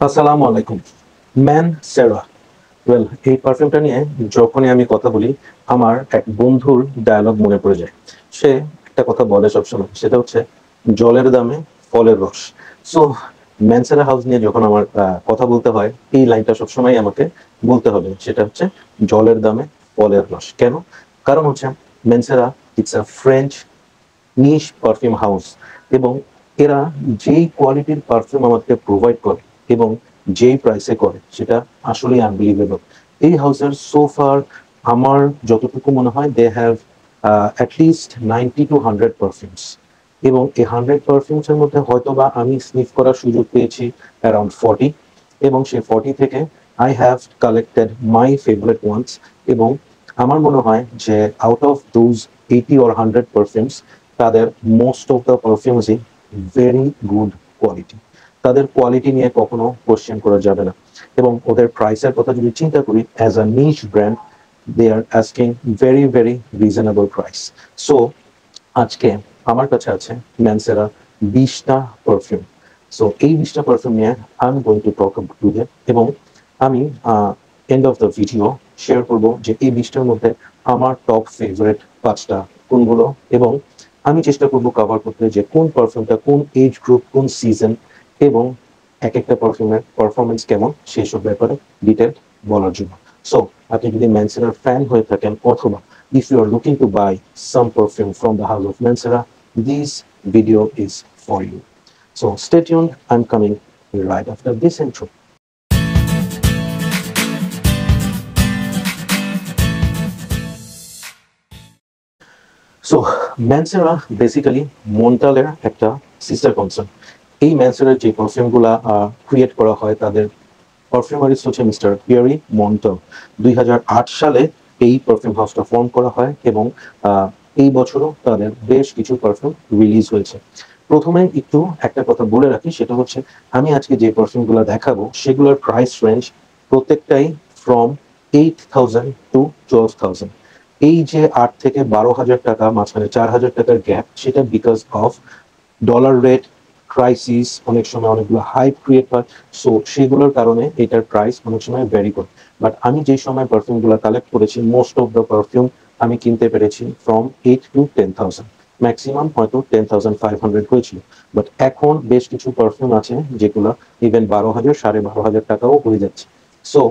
আসসালামু আলাইকুম। ম্যান সেরা। এই পারফিউমটা নিয়ে যখনই আমি কথা বলি, আমার এক বন্ধুর ডায়ালগ মনে পড়ে যায়। সে একটা কথা বলে সবসময়, সেটা হচ্ছে জলের দামে ফলের রস। সো ম্যানসেরা হাউস নিয়ে যখন আমার কথা বলতে হয়, এই লাইনটা সবসময় আমাকে বলতে হবে, সেটা হচ্ছে জলের দামে ফলের রস। কেন? কারণ হচ্ছে Mancera it's a French niche perfume house, এবং এরা যেই কোয়ালিটির পারফিউম আমাদেরকে প্রোভাইড করে এবং যেই প্রাইসে করে, সেটা আসলেই আনবিলিভেবল। এই হাউসের সোফার আমার যতটুকু মনে হয়, they have at least 90 to 100 perfumes, এবং এই 100 পারফিউমসের মধ্যে হয়তো বা আমি স্নিফ করার সুযোগ পেয়েছি অ্যারাউন্ড 40, এবং সেই 40 থেকে I have collected my favourite ones. এবং আমার মনে হয় যে out of those 80 or 100 perfumes, তাদের মোস্ট অফ দ্য পারফিউমসই ভেরি গুড কোয়ালিটি। তাদের কোয়ালিটি নিয়ে কখনো কোশ্চেন করা যাবে না। এবং ওদের প্রাইসের কথা যদি চিন্তা করি, as a niche brand, they are asking very very reasonable price. So আজকে আমার কাছে আছে ম্যানসেরা 20টা পারফিউম। সো এই 20টা পারফিউম নিয়ে I am going to talk about today, এবং আমি end of the video share করব যে এই 20টার মধ্যে আমার টপ ফেভারিট 5টা কোনগুলো, এবং আমি চেষ্টা করব কভার করতে যে কোন পারফিউমটা কোন এজ গ্রুপ, কোন সিজন, এবং এক একটা পারফিউমের পারফরমেন্স কেমন, সেসব ব্যাপারে ডিটেল বলার জন্য। সো আপনি যদি ম্যানসেরার ফ্যান হয়ে থাকেন, অথবা if you are looking to buy some perfume from the house of Mansera, this video is for you. So stay tuned, I'm coming right after this intro. So Mancera basically মন্টালের একটা sister concern. এই ম্যানসেরার যে পারফিউমগুলা create করা হয়, তাদের পারফিউমারিস্ট হচ্ছে mister Piyari মন্টাল। 2008 সালে এই পারফিউম হাউসটা ফর্ম করা হয়, এবং এই বছরও তাদের বেশ কিছু পারফিউম রিলিজ হয়েছে। প্রথমে একটু একটা কথা বলে রাখি, সেটা হচ্ছে আমি আজকে যে পারফিউমগুলো দেখাবো, সেগুলোর প্রাইস রেঞ্জ প্রত্যেকটাই ফ্রম 8,000 to 12,000। এই যে 8 থেকে 12,000 টাকা, মাঝখানে 4,000 টাকার গ্যাপ, সেটা because of dollar rate crisis, অনেক সময় অনেকগুলো হাইপ ক্রিয়েট হয়। সো সেগুলোর কারণে এটার প্রাইস অনেক সময় ভ্যারি করে। বাট আমি যে সময় পারফিউমগুলো কালেক্ট করেছি, মোস্ট অফ দ্য পারফিউম আমি কিনতে পেরেছি ফ্রম 8 to 10,000, ম্যাক্সিমাম হয়তো 10,500 হয়েছিল। বাট এখন বেশ কিছু পারফিউম আছে যেগুলো ইভেন 12,000, 12,500 টাকাও হয়ে যাচ্ছে। সো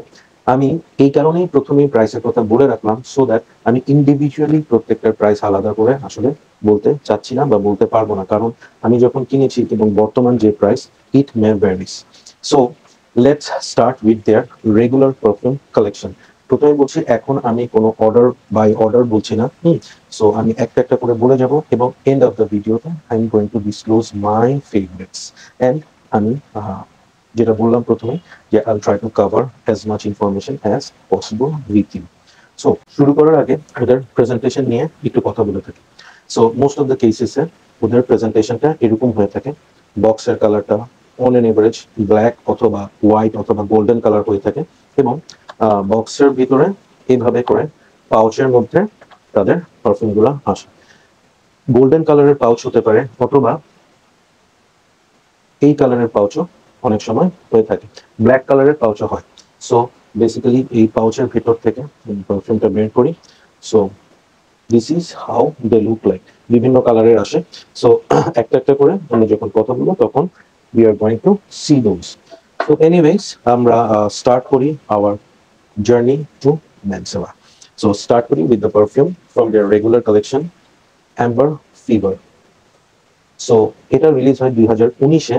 আমি এই কারণেই প্রথমেই প্রাইসের কথা বলে রাখলাম, সো দ্যাট আমি ইন্ডিভিজুয়ালি প্রত্যেকটার প্রাইস আলাদা করে আসলে বলতে চাচ্ছি না বা বলতে পারবো না, কারণ আমি যখন কিনেছি এবং বর্তমান যে price, it May varies. So let's start with their regular perfume collection. প্রথমে বলছি, এখন আমি কোনো অর্ডার বাই অর্ডার বলছি না। সো আমি একটা একটা করে বলে যাব, এবং এন্ড অফ দ্য ভিডিওতে I am going to disclose my favourites. And আমি যেটা বললাম প্রথমে, যে I try to cover as much information as possible with you. So শুরু করার আগে ওদের প্রেজেন্টেশন নিয়ে একটু কথা বলে থাকি। সো মোস্ট অফ দ্য কেসেসে ওদের প্রেজেন্টেশনটা এরকম হয়ে থাকে। বক্সের কালারটা অন এন এভারেজ ব্ল্যাক অথবা হোয়াইট অথবা গোল্ডেন কালার হয়ে থাকে, এবং বক্সের ভিতরে এইভাবে করে পাউচের মধ্যে তাদের পারফিউমগুলো আসে। গোল্ডেন কালারের পাউচ হতে পারে, অথবা এই কালারের পাউচও অনেক সময় হয়ে থাকে, ব্ল্যাক কালারের পাউচও হয়। সো বেসিক্যালি এই পাউচের ভিতর থেকে পারফিউমটা বের করি। So this is how they look like. বিভিন্ন কালারের আসে। সো একটা একটা করে আমি যখন কথা বলবো, তখন we are going to see those. So anyways, আমরা start করি our journey to Mansera. So start করি with the perfume from their regular collection, Amber Fever. So এটা রিলিজ হয় 2019-এ।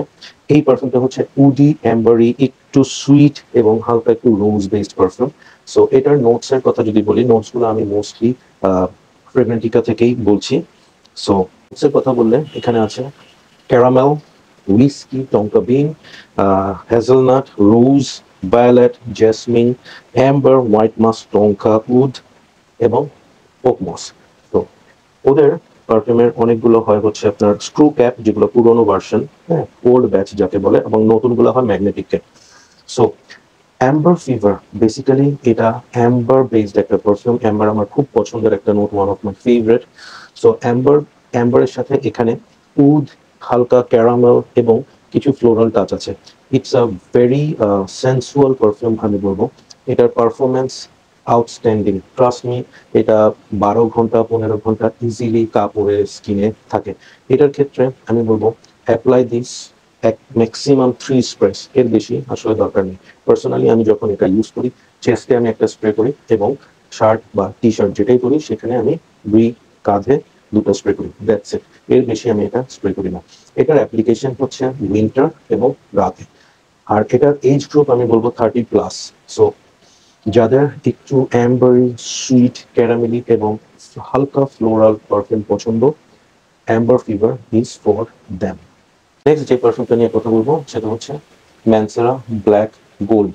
এই পারফিউমটা হচ্ছে উডি অ্যাম্বারি, একটু সুইট এবং হালকা একটু রোজ বেসড পারফিউম। সো এটার নোটস এর কথা যদি বলি, নোটস গুলো আমি মোস্টলি ফ্রেগনেন্টিকা থেকেই বলছি। সো নোটস এর কথা বললে, এখানে আছে caramel, whisky, tonka bean, hazelnut, rose, violet, jasmine, amber, white musk, tonka, wood এবং ওকমস। তো ওদের পারফিউমের অনেকগুলো হয় হচ্ছে আপনার স্ক্রু ক্যাপ, যেগুলো পুরোনো ভার্সন, হ্যাঁ, ওল্ড ব্যাচ যাকে বলে, এবং নতুনগুলো হয় magnetic cap. So amber fever basically এটা অ্যাম্বার বেসড একটা পারফিউম। অ্যাম্বার আমার খুব পছন্দের একটা note, one of my favourite. So অ্যাম্বারের সাথে এখানে উড, হালকা ক্যারামেল এবং কিছু ফ্লোরাল টাচ আছে। It's a very sensual perfume আমি বলবো। এটার পারফরমেন্স আউটস্ট্যান্ডিং, ট্রাস্ট মি। এটা 12 ঘন্টা 15 ঘন্টা ইজিলি কাপড়ের স্কিনে থাকে। এটার ক্ষেত্রে আমি বলবো অ্যাপ্লাই দিস এক ম্যাক্সিমাম 3 স্প্রেস, এর বেশি আসলে দরকার নেই। পার্সোনালি আমি যখন এটা ইউজ করি, চেস্টে আমি একটা স্প্রে করি এবং শার্ট বা টি শার্ট যেটাই করি সেখানে আমি 2 কাঁধে 2টো স্প্রে করি, দ্যাটস ইট। এর বেশি আমি এটা স্প্রে করি না। এটার অ্যাপ্লিকেশন হচ্ছে উইন্টার এবং রাতে। আর এটার এজ গ্রুপ আমি বলবো 30+। সো যাদের একটু অ্যাম্বারি, সুইট, ক্যারামেলি এবং হালকা ফ্লোরাল পারফিউম পছন্দ, Amber fever is for them. Next যে পারফিউমটা নিয়ে কথা বলবো সেটা হচ্ছে ম্যানসেরা ব্ল্যাক গোল্ড।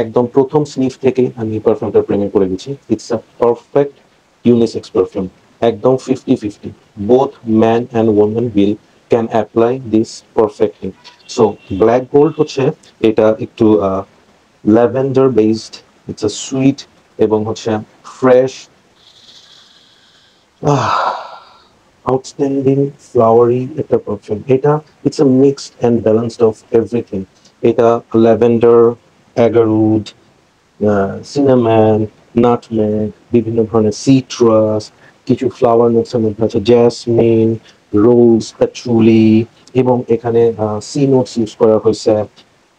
একদম প্রথম স্নিফ থেকে আমি এই পারফিউমটার প্রেমে পড়ে গেছি। It's a perfect unisex perfume, একদম 50-50। Both man and women will can apply this perfectly. So black gold হচ্ছে এটা একটু lavender based, it's a sweet এবং হচ্ছে ফ্রেশ, আউটস্ট্যান্ডিং ফ্লাওয়ারি একটা পারফিউম। এটা it's a mixed and balanced of everything. এটা lavender, অ্যাগারউড, cinnamon, nutmeg, বিভিন্ন ধরনের সিট্রাস, কিছু ফ্লাওয়ার নোটসের মধ্যে আছে জ্যাসমিন, রোজ, প্যাচুলি, এবং এখানে সি নোটস ইউজ করা হয়েছে।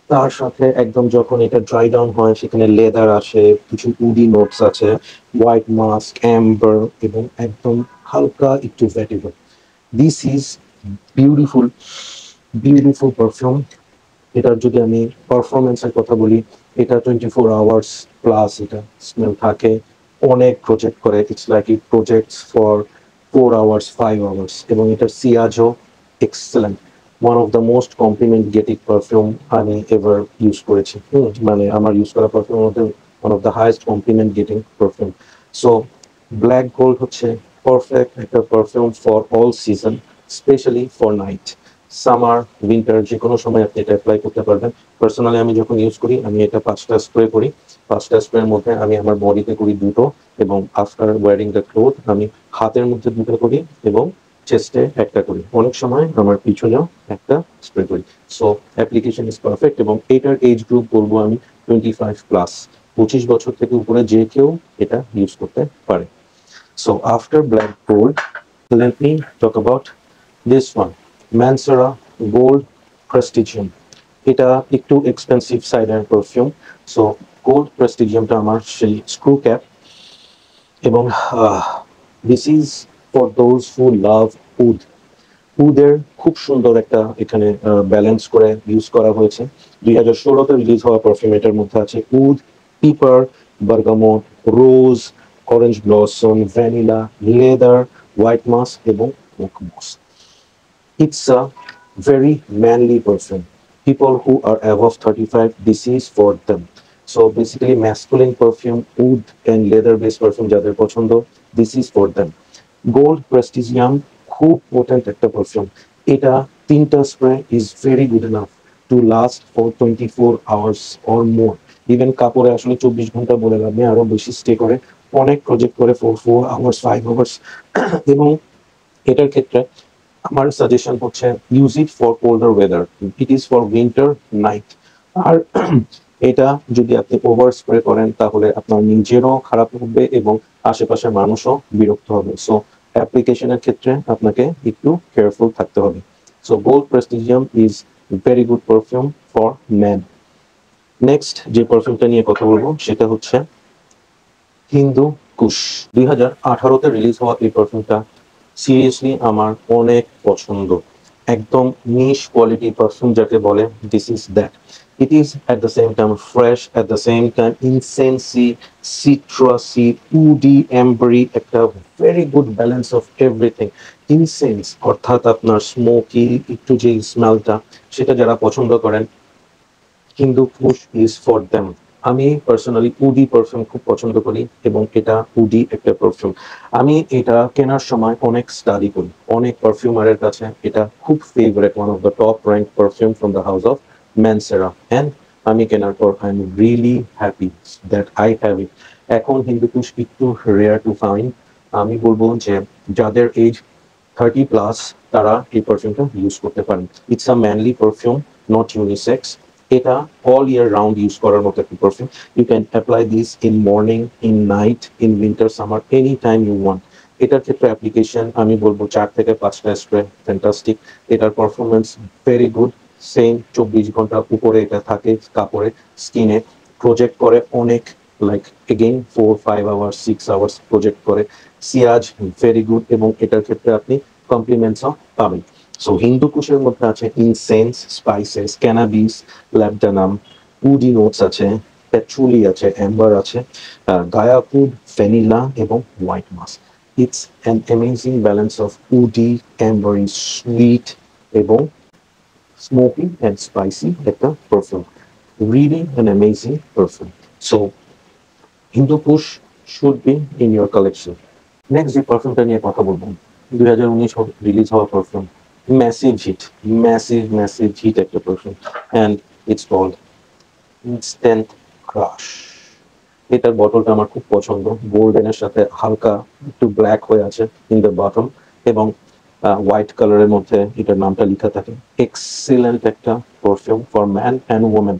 তার সাথে একদম যখন এটা ড্রাই ডাউন হয় সেখানে লেদার আসে, কিছু উডি নোটস আছে, হোয়াইট মাস্ক, অ্যাম্বার এবং একদম হালকা একটু vetiver. This is beautiful, beautiful perfume. এটার যদি আমি পারফরমেন্সের কথা বলি, এটা 24 আওয়ার্স প্লাস এটা স্মেল থাকে, অনেক প্রজেক্ট করে। It's like it projects for 4 hours 5 hours. এবং এটার সিয়াজও excellent, one of the most compliment getting perfume আমি এভার ইউজ করেছি। মানে আমার ইউজ করা পারফিউমের মধ্যে one of the highest compliment getting perfume. So black gold হচ্ছে পারফেক্ট একটা perfume for all season, specially for night. Summer, winter, যে কোনো সময় আপনি এটা অ্যাপ্লাই করতে পারবেন। পার্সোনালি আমি যখন ইউজ করি আমি এটা 5টা স্প্রে করি। 5টা স্প্রের মধ্যে আমি আমার বডিতে করি 2টো, এবং আফটার ওয়ারিং দ্য ক্লোথ আমি হাতের মধ্যে 2টো করি এবং চেস্টে একটা করি। অনেক সময় আমার পিছনেও একটা স্প্রে করি। So application is perfect. এবং এটার এজ গ্রুপ বলবো আমি 25+, 25 বছর থেকে উপরে যে কেউ এটা ইউজ করতে পারে। So after black gold, let me talk about this one, Mansera Gold Prestigium. এটা একটু এক্সপেন্সিভ সাইডের পারফিউম। সো গোল্ড প্রেস্টিজিয়ামটা আমার সেই স্ক্রু ক্যাপ, এবং this is for those who love wood. উদের খুব সুন্দর একটা এখানে ব্যালেন্স করে ইউজ করা হয়েছে। 2016-তে রিলিজ হওয়া পারফিউম, এটার মধ্যে আছে wood, pepper, bergamot, rose, orange blossom, vanilla, leather, white musk এবং oak moss. It's a very manly perfume. People who are above 35, this is for them. So basically, masculine perfume, wood and leather-based perfume যাদের পছন্দ, this is for them. Gold Prestigium খুব potent একটা perfume. এটা 3টা spray is very good enough to last for 24 hours or more. Even কাপড়ে আসলে 24 ঘন্টা বলে লাভ নেই, আরো বেশি স্টে করে, অনেক প্রজেক্ট করে 4 hours 5 hours। এবং এটার ক্ষেত্রে আমার সাজেশন হচ্ছে use it for colder weather, it is for winter night. আর এটা যদি আপনি ওভার স্প্রে করেন তাহলে আপনার নিজেরও খারাপ লাগবে এবং আশেপাশের মানুষও বিরক্ত হবে। সো অ্যাপ্লিকেশনের ক্ষেত্রে আপনাকে একটু কেয়ারফুল থাকতে হবে। So gold prestigium is very good perfume for man. Next যে পারফিউমটা নিয়ে কথা বলবো সেটা হচ্ছে হিন্দু কুশ। 2018-তে রিলিজ হওয়া এই পারফিউমটা সিরিয়াসলি আমার অনেক পছন্দ। একদম নিশ কোয়ালিটি পারফিউম যাকে বলে, this is that. It is at the same time fresh, at the same time incensey, citrusy, woody, ambery, একটা very good balance of everything. Incense অর্থাৎ আপনার স্মোকি একটু যে স্মেলটা, সেটা যারা পছন্দ করেন, হিন্দু কুশ ইজ ফর দেম। আমি পার্সোনালি উডি পারফিউম খুব পছন্দ করি এবং এটা উডি একটা পারফিউম। আমি এটা কেনার সময় অনেক স্টাডি করি, অনেক পারফিউমারের কাছে এটা খুব favourite, one of the top rank perfume from the house of Mancera. And আমি কেনার পর I am really happy that I have it. এখন হিন্দু কুশ একটু রেয়ার টু ফাইন্ড। আমি বলবো যে যাদের এজ 30+ তারা এই পারফিউমটা ইউজ করতে পারেন। It's a manly perfume, not unisex. এটা অল ইয়ার রাউন্ড ইউজ করার মতো একটা perfume. You can apply this in morning, in night, in winter, summer, any time you want. এটার ক্ষেত্রে অ্যাপ্লিকেশন আমি বলবো 4 থেকে 5টা স্প্রে, ফ্যান্টাস্টিক। এটার পারফরমেন্স ভেরি গুড। সেম 24 ঘন্টা উপরে এটা থাকে কাপড়ে, স্কিনে প্রজেক্ট করে অনেক, like again 4-5 hours 6 hours project করে। সিরাজ ভেরি গুড, এবং এটার ক্ষেত্রে আপনি কমপ্লিমেন্টসও পাবেন। সো হিন্দু কুশের মধ্যে আছে incense, spices, cannabis, labdanum, woody notes আছে, পেট্রোলি আছে, অ্যাম্বার আছে, গায়াকুড, ভ্যানিলা এবং white musk. It's an amazing balance of woody, ambery, sweet এবং smoky and spicy একটা perfume. Really an amazing perfume. So Hindu Kush should be in your collection. Next যে পারফিউমটা নিয়ে কথা বলবো, 2019 রিলিজ হওয়া perfume, massive hit, massive hit একটা perfume, and it's called Instant Crush. এটার বটলটা আমার খুব পছন্দ, গোল্ডেনের সাথে হালকা একটু ব্ল্যাক হয়ে আছে ইন দ্য বটম, এবং হোয়াইট কালারের মধ্যে এটার নামটা লেখা থাকে। এক্সিলেন্ট একটা perfume for man and women.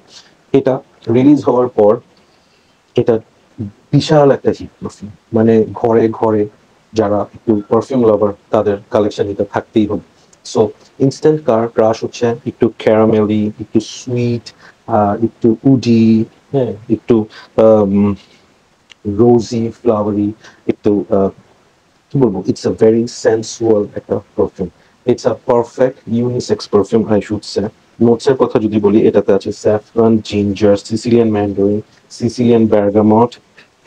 এটা রিলিজ হওয়ার পর এটা বিশাল একটা হিট পারফিউম, মানে ঘরে ঘরে যারা একটু পারফিউম লাভার তাদের কালেকশন এটা থাকতেই হবে। সো ইনস্ট্যান্ট ক্রাশ হচ্ছে একটু ক্যারামেলি, একটু সুইট, একটু উডি, হ্যাঁ, একটু রোজি ফ্লাওয়ারি, একটু কি বলবো, ইটস আ ভেরি সেন্সুয়াল একটা perfume. It's a perfect unisex perfume I should say. নোটসের কথা যদি বলি, এটাতে আছে saffron, ginger, Sicilian mandarin, Sicilian bergamot,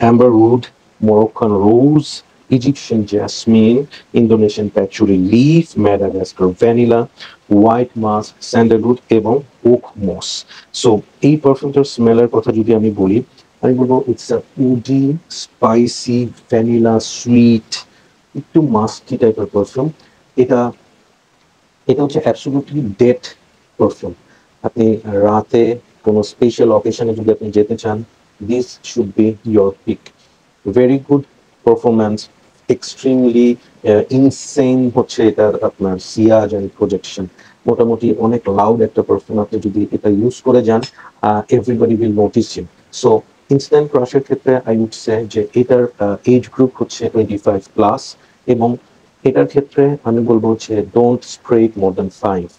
amberwood, Moroccan rose, Egyptian jasmine, Indonesian patchouli leaf, Madagascar vanilla, white musk, sandalwood এবং oak moss. So এই পারফিউমটার স্মেলের কথা যদি আমি বলি, আমি বলবো it's a woody, spicy, vanilla, sweet, একটু মাস্কি টাইপের পারফিউম। এটা এটা হচ্ছে অ্যাবসলিউটলি ডেট পারফিউম। আপনি রাতে কোনো স্পেশাল অকেশনে যদি আপনি যেতে চান, this should be your pick. Very good performance, extremely insane হচ্ছে এটার আপনার সিয়াজ অ্যান্ড প্রজেকশন। মোটামুটি অনেক লাউড একটা পারফিউম। আপনি যদি এটা ইউজ করে যান, everybody will notice you. So instant ক্রাশের ক্ষেত্রে আই উড সে যে এটার এজ গ্রুপ হচ্ছে 25+, এবং এটার ক্ষেত্রে আমি বলবো হচ্ছে don't spray it more than 5।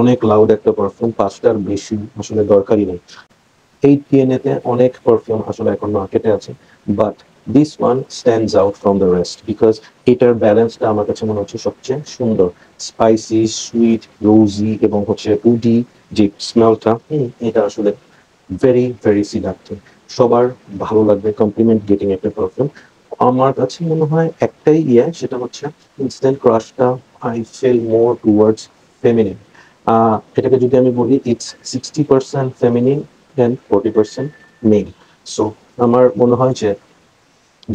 অনেক লাউড একটা পারফিউম, 5টার বেশি আসলে দরকারই নেই। এই ডিএনএতে অনেক পারফিউম আসলে এখন মার্কেটে আছে, but this one stands out from the rest because এটার ব্যালেন্সটা আমার কাছে মনে হচ্ছে সবচেয়ে সুন্দর। স্পাইসি, সুইট, রোজি এবং হচ্ছে উডি যে স্মেলটা, এটা আসলে ভেরি ভেরি সিডাক্টিভ। সবার ভালো লাগবে, কমপ্লিমেন্ট গেটিং একটা পারফিউম। আমার কাছে মনে হয় একটাই সেটা হচ্ছে ইনস্ট্যান্ট ক্রাশটা I feel more towards feminine. এটাকে যদি আমি বলি, it's 60% feminine and 40% male. So আমার মনে হয় যে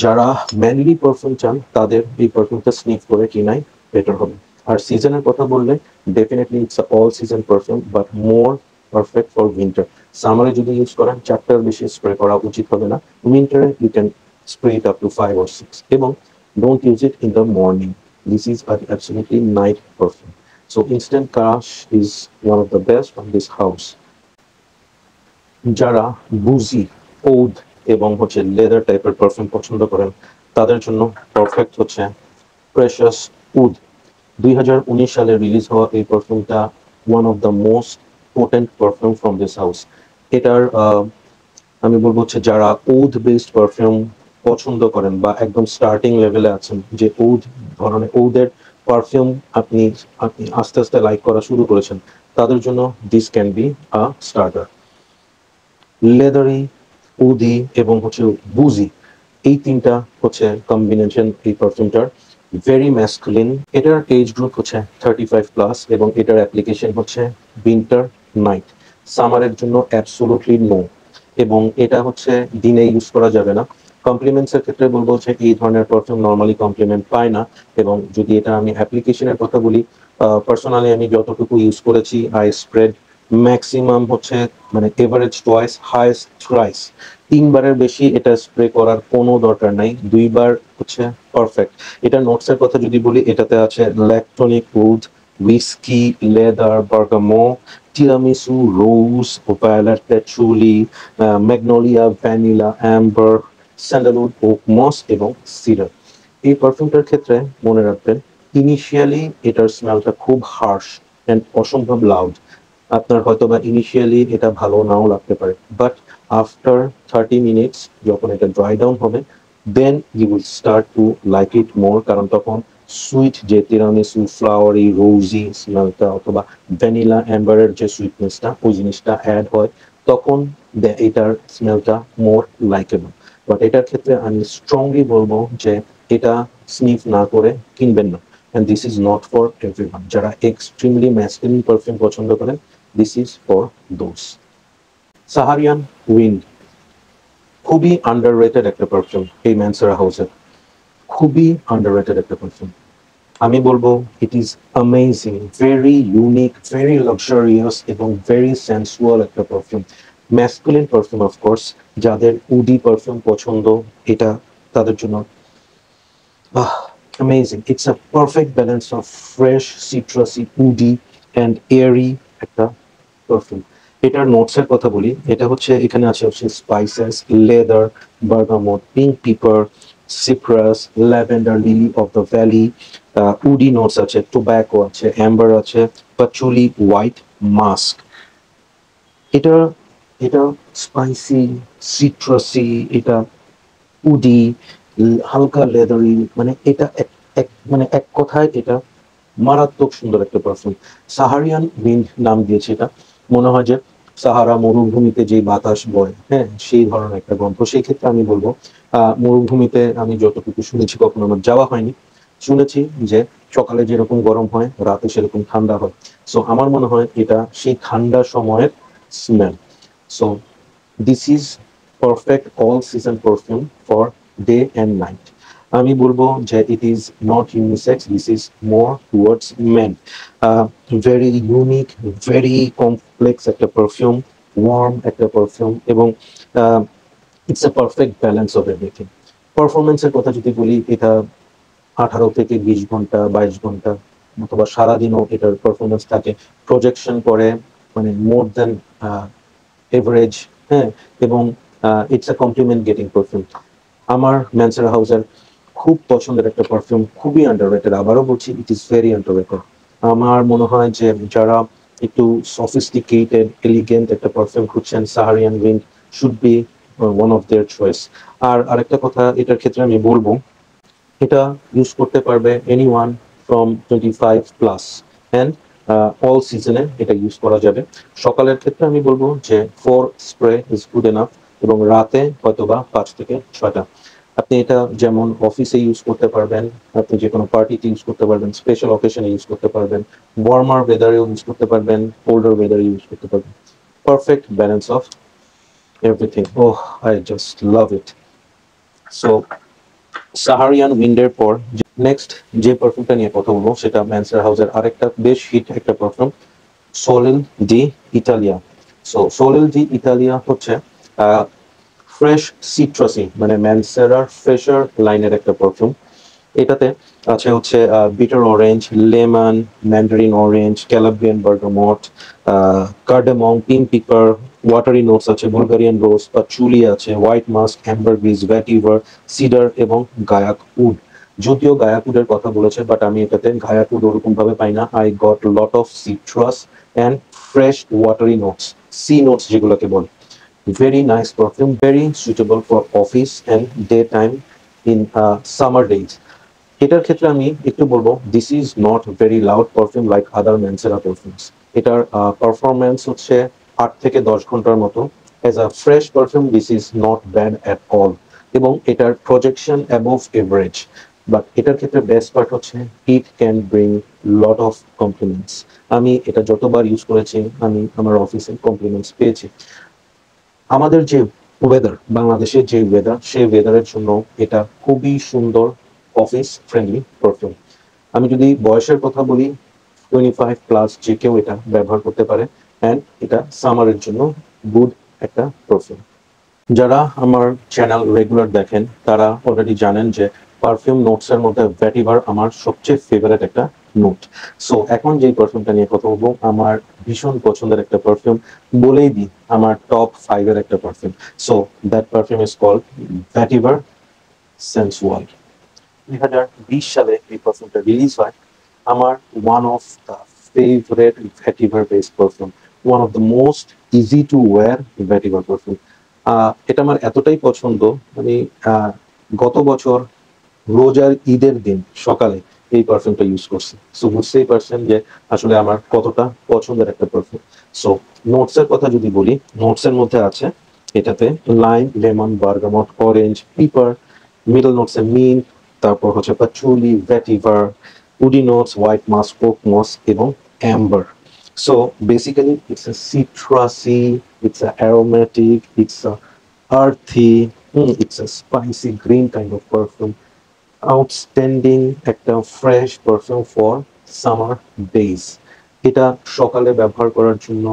যারা ম্যানলি পারফিউম চান তাদের এই পারফিউমটা স্নিফ করে কিনাই বেটার হবে। আর সিজনের কথা বললে, definitely it's all season perfume, but more perfect for winter. সামারে যদি ইউজ করেন 4টার বেশি স্প্রে করা উচিত হবে না। উইন্টারে you can spray it up to 5 or 6, এবং don't use it in the morning. This is absolutely night perfume. So instant crush is one of the best of this house. যারা boozy, ওud এবং হচ্ছে leather টাইপের perfume পছন্দ করেন, তাদের জন্য perfect হচ্ছে প্রেশাস উড। 2019 সালে রিলিজ হওয়া এই পারফিউমটা one of the most potent perfume from this house. এটার আমি বলবো হচ্ছে যারা ওud বেসড পারফিউম পছন্দ করেন বা একদম স্টার্টিং লেভেলে আছেন, যে ওud ধরনের ওদের পারফিউম আপনি আপনি আস্তে আস্তে লাইক করা শুরু করেছেন, তাদের জন্য this can be a starter. Leathery, উদি এবং হচ্ছে বুজি, এই তিনটা হচ্ছে কম্বিনেশন এই পারফিউমটার। Very masculine. এটার এজ গ্রুপ হচ্ছে 35+, এবং এটার অ্যাপ্লিকেশন হচ্ছে উইন্টার, নাইট। সামারের জন্য অ্যাবসোলুটলি নো, এবং এটা হচ্ছে দিনে ইউজ করা যাবে না। কমপ্লিমেন্টস এর ক্ষেত্রে বলবো হচ্ছে এই ধরনের পারফিউম নর্মালি কমপ্লিমেন্ট পায় না, এবং যদি এটা আমি অ্যাপ্লিকেশনের কথা বলি, পার্সোনালি আমি যতটুকু ইউজ করেছি, আই স্প্রেড ম্যাক্সিমাম হচ্ছে মানে এভারেজ টুয়াইস, হাইস্ট থ্রাইস। 3বারের বেশি এটা স্প্রে করার কোনো দরকার নাই। 2বার হচ্ছে পারফেক্ট। এটা নোটসের কথা যদি বলি, এটাতে আছে lactonic wood, whisky, leather, bergamot, tiramisu, rose, violet patchouli, magnolia, vanilla, amber, sandalwood, oak moss এবং সিডার। এই পারফিউমটার ক্ষেত্রে মনে রাখবেন, ইনিশিয়ালি এটার স্মেলটা খুব হার্শ অ্যান্ড অসম্ভব লাউড। আপনার হয়তোবা ইনিশিয়ালি এটা ভালো নাও লাগতে পারে, বাট আফটার 30 মিনিটস যখন এটা ড্রাই ডাউন হবে, then you will start to like it more, কারণ তখন সুইট যে তিরামিসু, ফ্লাওয়ারি, রোজি স্মেলটা অথবা ভ্যানিলা অ্যাম্বারের যে সুইটনেসটা, ওই জিনিসটা অ্যাড হয়, তখন এটার স্মেলটা মোর লাইকেবল। বাট এটার ক্ষেত্রে আমি স্ট্রংলি বলবো যে এটা স্নিফ না করে কিনবেন না। And this is not for everyone. যারা এক্সট্রিমলি ম্যাসকুলিন পারফিউম পছন্দ করেন, this is for those. Saharian Wind খুবই আন্ডাররেটেড একটা পারফিউম এই ম্যানসেরা হাউসের, খুবই আন্ডাররেটেড একটা পারফিউম। আমি বলবো it is amazing, very unique, very luxurious এবং ভেরি সেন্সুয়াল একটা পারফিউম। ম্যাসকুলিন পারফিউম অফকোর্স, যাদের উডি পারফিউম পছন্দ, এটা তাদের জন্য amazing. It's a perfect balance of fresh, citrusy, woody and airy একটা পারফিউম। এটার নোটসের কথা বলি, এটা হচ্ছে এখানে আছে হচ্ছে spices, leather, bergamot, pink pepper, সিপ্রাস, lavender, lily of the valley, woody notes আছে, টোব্যাকো আছে, অ্যাম্বার আছে, পাচুলি, হোয়াইট মাস্ক। এটা এটা স্পাইসি, সিট্রাসি, এটা উডি, হালকা লেদারি, মানে এটা মানে এক কথায় এটা মারাত্মক সুন্দর একটা পারফিউম। সাহারিয়ান উইন্ড নাম দিয়েছে এটা, মনে হয় যে সাহারা মরুভূমিতে যে বাতাস বয়, হ্যাঁ, সেই ধরনের একটা গন্ধ। সেই ক্ষেত্রে আমি বলবো মরুভূমিতে আমি যতটুকু শুনেছি, কখনো আমার যাওয়া হয়নি, শুনেছি যে সকালে যেরকম গরম হয়, রাতে সেরকম ঠান্ডা হয়। সো আমার মনে হয় এটা সেই ঠান্ডা সময়ের smell. So this is perfect all season perfume for day and night. আমি বলবো যে it is not unisex, this is more towards men. Very unique, very complex একটা পারফিউম, ওয়ার্ম একটা পারফিউম, এবং it's a perfect balance of everything. পারফরমেন্সের কথা যদি বলি, এটা 18 থেকে 20 ঘন্টা, 22 ঘন্টা অথবা সারাদিনও এটার পারফরমেন্স থাকে। প্রজেকশন করে, মানে মোর দেন এভারেজ, হ্যাঁ, এবং it's a compliment getting perfume. আমার ম্যানসেরা হাউসের খুব পছন্দের একটা পারফিউম, খুবই আন্ডাররেটেড। আবারও বলছি, ইট ইজ ভেরি আন্ডাররেটেড। আমার মনে হয় যে যারা একটু সফিস্টিকেটেড, এলিগেন্ট একটা পারফিউম খুঁজছেন, Saharian Wind should be one of their choice. আর আরেকটা কথা এটার ক্ষেত্রে আমি বলবো, এটা ইউজ করতে পারবে এনিওয়ান ফ্রম 25+ অ্যান্ড অল সিজনে এটা ইউজ করা যাবে। সকালের ক্ষেত্রে আমি বলবো যে 4 স্প্রে ইজ গুড এনাফ, এবং রাতে হয়তোবা 5 থেকে 6টা। আপনি এটা যেমন অফিসে ইউজ করতে পারবেন, আপনি যে কোনো পার্টিতে ইউজ করতে পারবেন, স্পেশাল অকেশনে ইউজ করতে পারবেন, ওয়ার্মার ওয়েদারেও ইউজ করতে পারবেন, কোল্ডার ওয়েদারে ইউজ করতে পারবেন। Perfect balance of everything. Oh, I just love it. So Saharian উইন্ডের পর নেক্সট যে পারফিউমটা নিয়ে কথা বলবো, সেটা ম্যানসেরা হাউসের আরেকটা বেশ হিট একটা perfume, Soleil di Italia. So Soleil di Italia হচ্ছে ফ্রেশ সিট্রাসি, মানে ম্যানসেরার ফ্রেশার লাইনের একটা পারফিউম। এটাতে আছে হচ্ছে bitter orange, lemon, mandarin orange, Calabrian bergamot, cardamom, pink pepper, watery notes আছে, বুলগারিয়ান রোজ, পাচুলি আছে, white musk, ambergris, vetiver, cedar এবং গায়াক উড। যদিও গায়াক উডের কথা বলেছে, বাট আমি এটাতে গায়াক উড ওরকম ভাবে পাই না। I got lot of citrus and fresh watery notes, sea notes যেগুলোকে বলে। Very nice perfume, very suitable for office and daytime in summer days. এটার ক্ষেত্রে আমি একটু বলবো, this is not very loud perfume like other Mancera perfumes. এটার performance হচ্ছে 8 থেকে 10 ঘন্টার মতো। As a fresh perfume this is not bad at all, এবং এটার প্রজেকশন অ্যাবভ এভারেজ। বাট এটার ক্ষেত্রে বেস্ট পার্ট হচ্ছে it can bring lot of compliments. আমি এটা যতবার ইউজ করেছি, আমি আমার অফিসে কমপ্লিমেন্টস পেয়েছি। আমাদের যে ওয়েদার, বাংলাদেশের যে ওয়েদার, সেই ওয়েদারের জন্য এটা খুবই সুন্দর অফিস ফ্রেন্ডলি পারফিউম। আমি যদি বয়সের কথা বলি, 25+ যে কেউ এটা ব্যবহার করতে পারে, অ্যান্ড এটা সামারের জন্য গুড একটা পারফিউম। যারা আমার চ্যানেল রেগুলার দেখেন, তারা অলরেডি জানেন যে পারফিউম নোটস এর মধ্যে ভ্যাটিভার আমার সবচেয়ে ফেভারিট একটা নোট। সো এখন যেই পারফিউমটা নিয়ে কথা বলবো আমার ভীষণ পছন্দের একটা পারফিউম, বলেই দিই আমার টপ 5 এর একটা perfume. So that perfume is called Vetiver Sensual. 2020 সালে এই পারফিউমটা রিলিজ হয়। আমার one of the favourite vetiver based perfume, one of the most easy to wear vetiver perfume. এটা আমার এতটাই পছন্দ, মানে গত বছর রোজার ঈদের দিন সকালে এই পারফিউমটা ইউজ করছি। সো বুঝতেই পারছেন যে আসলে আমার কতটা পছন্দের একটা পারফিউম। সো নোটস এর কথা যদি বলি, নোটস এর মধ্যে আছে এটাতে lime, lemon, bergamot, orange, pepper, middle notes এ মিন্ট, তারপর হচ্ছে patchouli, vetiver, woody notes, white musk, oak moss এবং amber. So basically, it's a citrusy, it's a aromatic, it's a earthy, it's a spicy green kind of perfume. Outstanding একটা fresh perfume for summer days. এটা সকালে ব্যবহার করার জন্য,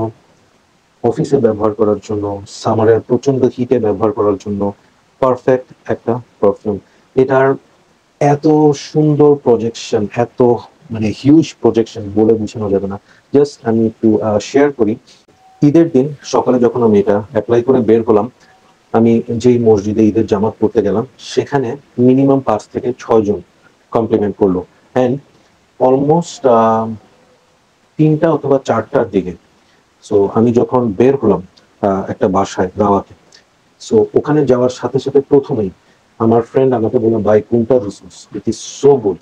অফিসে ব্যবহার করার জন্য, সামারের প্রচন্ড হিটে ব্যবহার করার জন্য পারফেক্ট একটা পারফিউম। এটার এত সুন্দর প্রজেকশন, এত মানে হিউজ প্রজেকশন বলে বোঝানো যাবে না। জাস্ট আমি একটু শেয়ার করি। ঈদের দিন সকালে যখন আমি এটা অ্যাপ্লাই করে বের হলাম, আমি যেই মসজিদে ঈদের জামাত পড়তে গেলাম সেখানে মিনিমাম 5 থেকে 6 জন কমপ্লিমেন্ট করলো। অ্যান্ড অলমোস্ট 3টা অথবা 4টার দিকে, সো আমি যখন বের হলাম একটা বাসায় দাওয়াতে, সো ওখানে যাওয়ার সাথে সাথে প্রথমেই আমার ফ্রেন্ড আমাকে বলল, ভাই কোনটা resource, it is so good.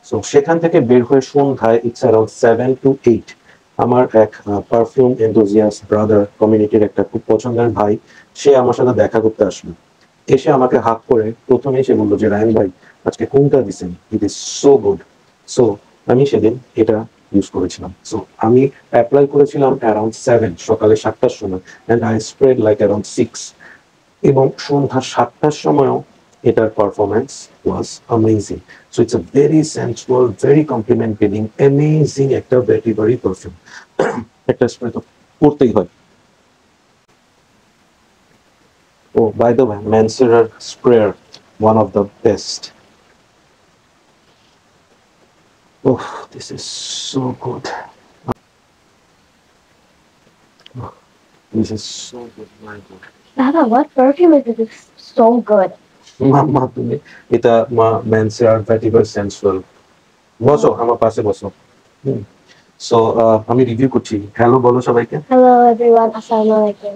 So সেখান থেকে বের হয়ে সন্ধ্যায় ইটস অ্যারাউন্ড 7 to 8 আমার এক পারফিউম এনথুজিয়াস্ট ব্রাদার কমিউনিটির একটা খুব পছন্দের ভাই, সে আমার সাথে দেখা করতে আসলো। এসে আমাকে হাত করে প্রথমেই সে বললো যে রায়ন ভাই আজকে কোনটা দিছেন, it is so good. So আমি সেদিন এটা ইউজ করেছিলাম। সো আমি অ্যাপ্লাই করেছিলাম অ্যারাউন্ড 7 সকালে 7টার সময়, and I sprayed like around 6, এবং সন্ধ্যা 7টার সময়ও এটার performance was amazing. So it's a very sensual, very compliment giving, amazing একটা ভেরি পারফিউম। একটা স্প্রে তো করতেই হয়। ও বাই দ্য ওয়ে, ম্যানসেরার sprayer one of the best. Oh, this is so good, this is so good, my god. Baba, what perfume is this? So good. মাম্মা তুমি এটা ম্যানসেরার vetiver sensual. বসো আমার পাশে বসো। সো আমি রিভিউ করছি। হ্যালো বলো সবাইকে। Hello everyone, Assalamualaikum.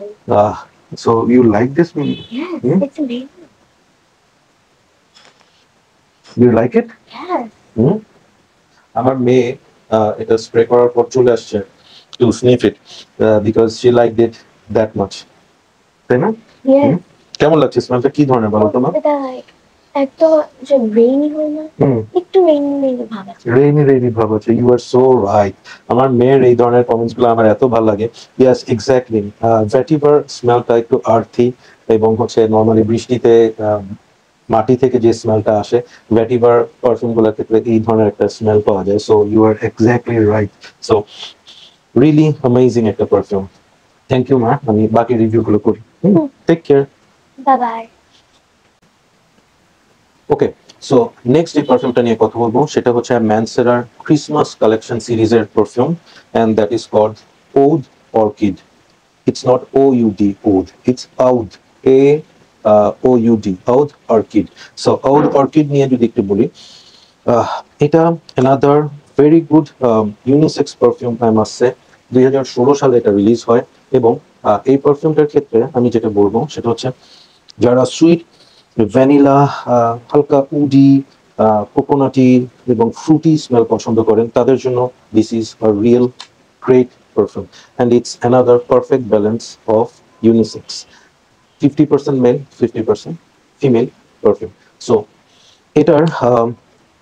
So you like this movie? Yes, it's amazing. You like it? Yes. আমার মেয়ে এটা স্প্রে করার পর চলে আসছে to sniff it, because she like it that much, তাই না? Yes. কেমন লাগছে স্মেলটা, কি ধরনের বলো তো মা? এটা like একটা যে rainy হয় না, একটু rainy ভাব আছে। রেইনি ভাব আছে, ইউ আর সো রাইট। আমার মেয়ের এই ধরনের কমেন্টস গুলো আমার এত ভালো লাগে। Yes, exactly. ভেটিভার স্মেলটা একটু আর্থি, এবং হচ্ছে নর্মালি বৃষ্টিতে মাটি থেকে যে স্মেলটা আসে, ভেটিভার পারফিউম গুলোর ক্ষেত্রে এই ধরনের একটা স্মেল পাওয়া যায়। So you are exactly right. So really amazing একটা পারফিউম। থ্যাংক ইউ মা, আমি বাকি রিভিউ গুলো করি। Take care. Bye bye. Okay, so next যে পারফিউমটা নিয়ে কথা বলবো সেটা হচ্ছে ম্যানসেরার ক্রিসমাস কালেকশন সিরিজের perfume, and that is called Oud Orchid. It's not OUD, Oud, it's Aoud, AOUD, Aoud Orchid. So Aoud Orchid নিয়ে যদি একটু বলি, এটা another very good unisex perfume I must say. 2016 সালে এটা রিলিজ হয়, এবং এই পারফিউমটার ক্ষেত্রে আমি যেটা বলবো সেটা হচ্ছে যারা সুইট, ভ্যানিলা, হালকা উডি, কোকোনাটি এবং ফ্রুটি স্মেল পছন্দ করেন তাদের জন্য this is a real great perfume, and it's another perfect balance of unisex, 50% male, 50% female perfume. So এটার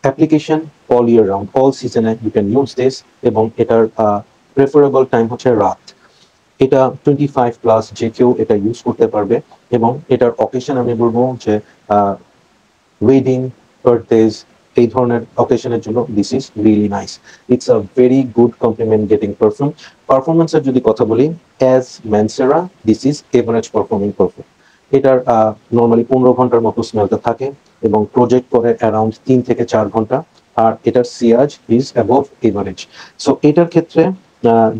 application all year round, all সিজনে ইউ ক্যান ইউজ দিস, এবং এটার প্রেফারেবল টাইম হচ্ছে রাত। এটা 25+ যে কেউ এটা ইউজ করতে পারবে, এবং এটার অকেশন আমি বলবো যে ওয়েডিং, বার্থডেজ, এই ধরনের অকেশনের জন্য this is really nice. It's a very good compliment getting perfume. পারফরমেন্সের যদি কথা বলি, as Mancera this is average performing perfume. এটার নর্মালি 15 ঘন্টার মতো স্মেলটা থাকে, এবং প্রজেক্ট করে অ্যারাউন্ড 3 থেকে 4 ঘন্টা, আর এটার সিয়াজ ইজ অ্যাবভ এভারেজ। সো এটার ক্ষেত্রে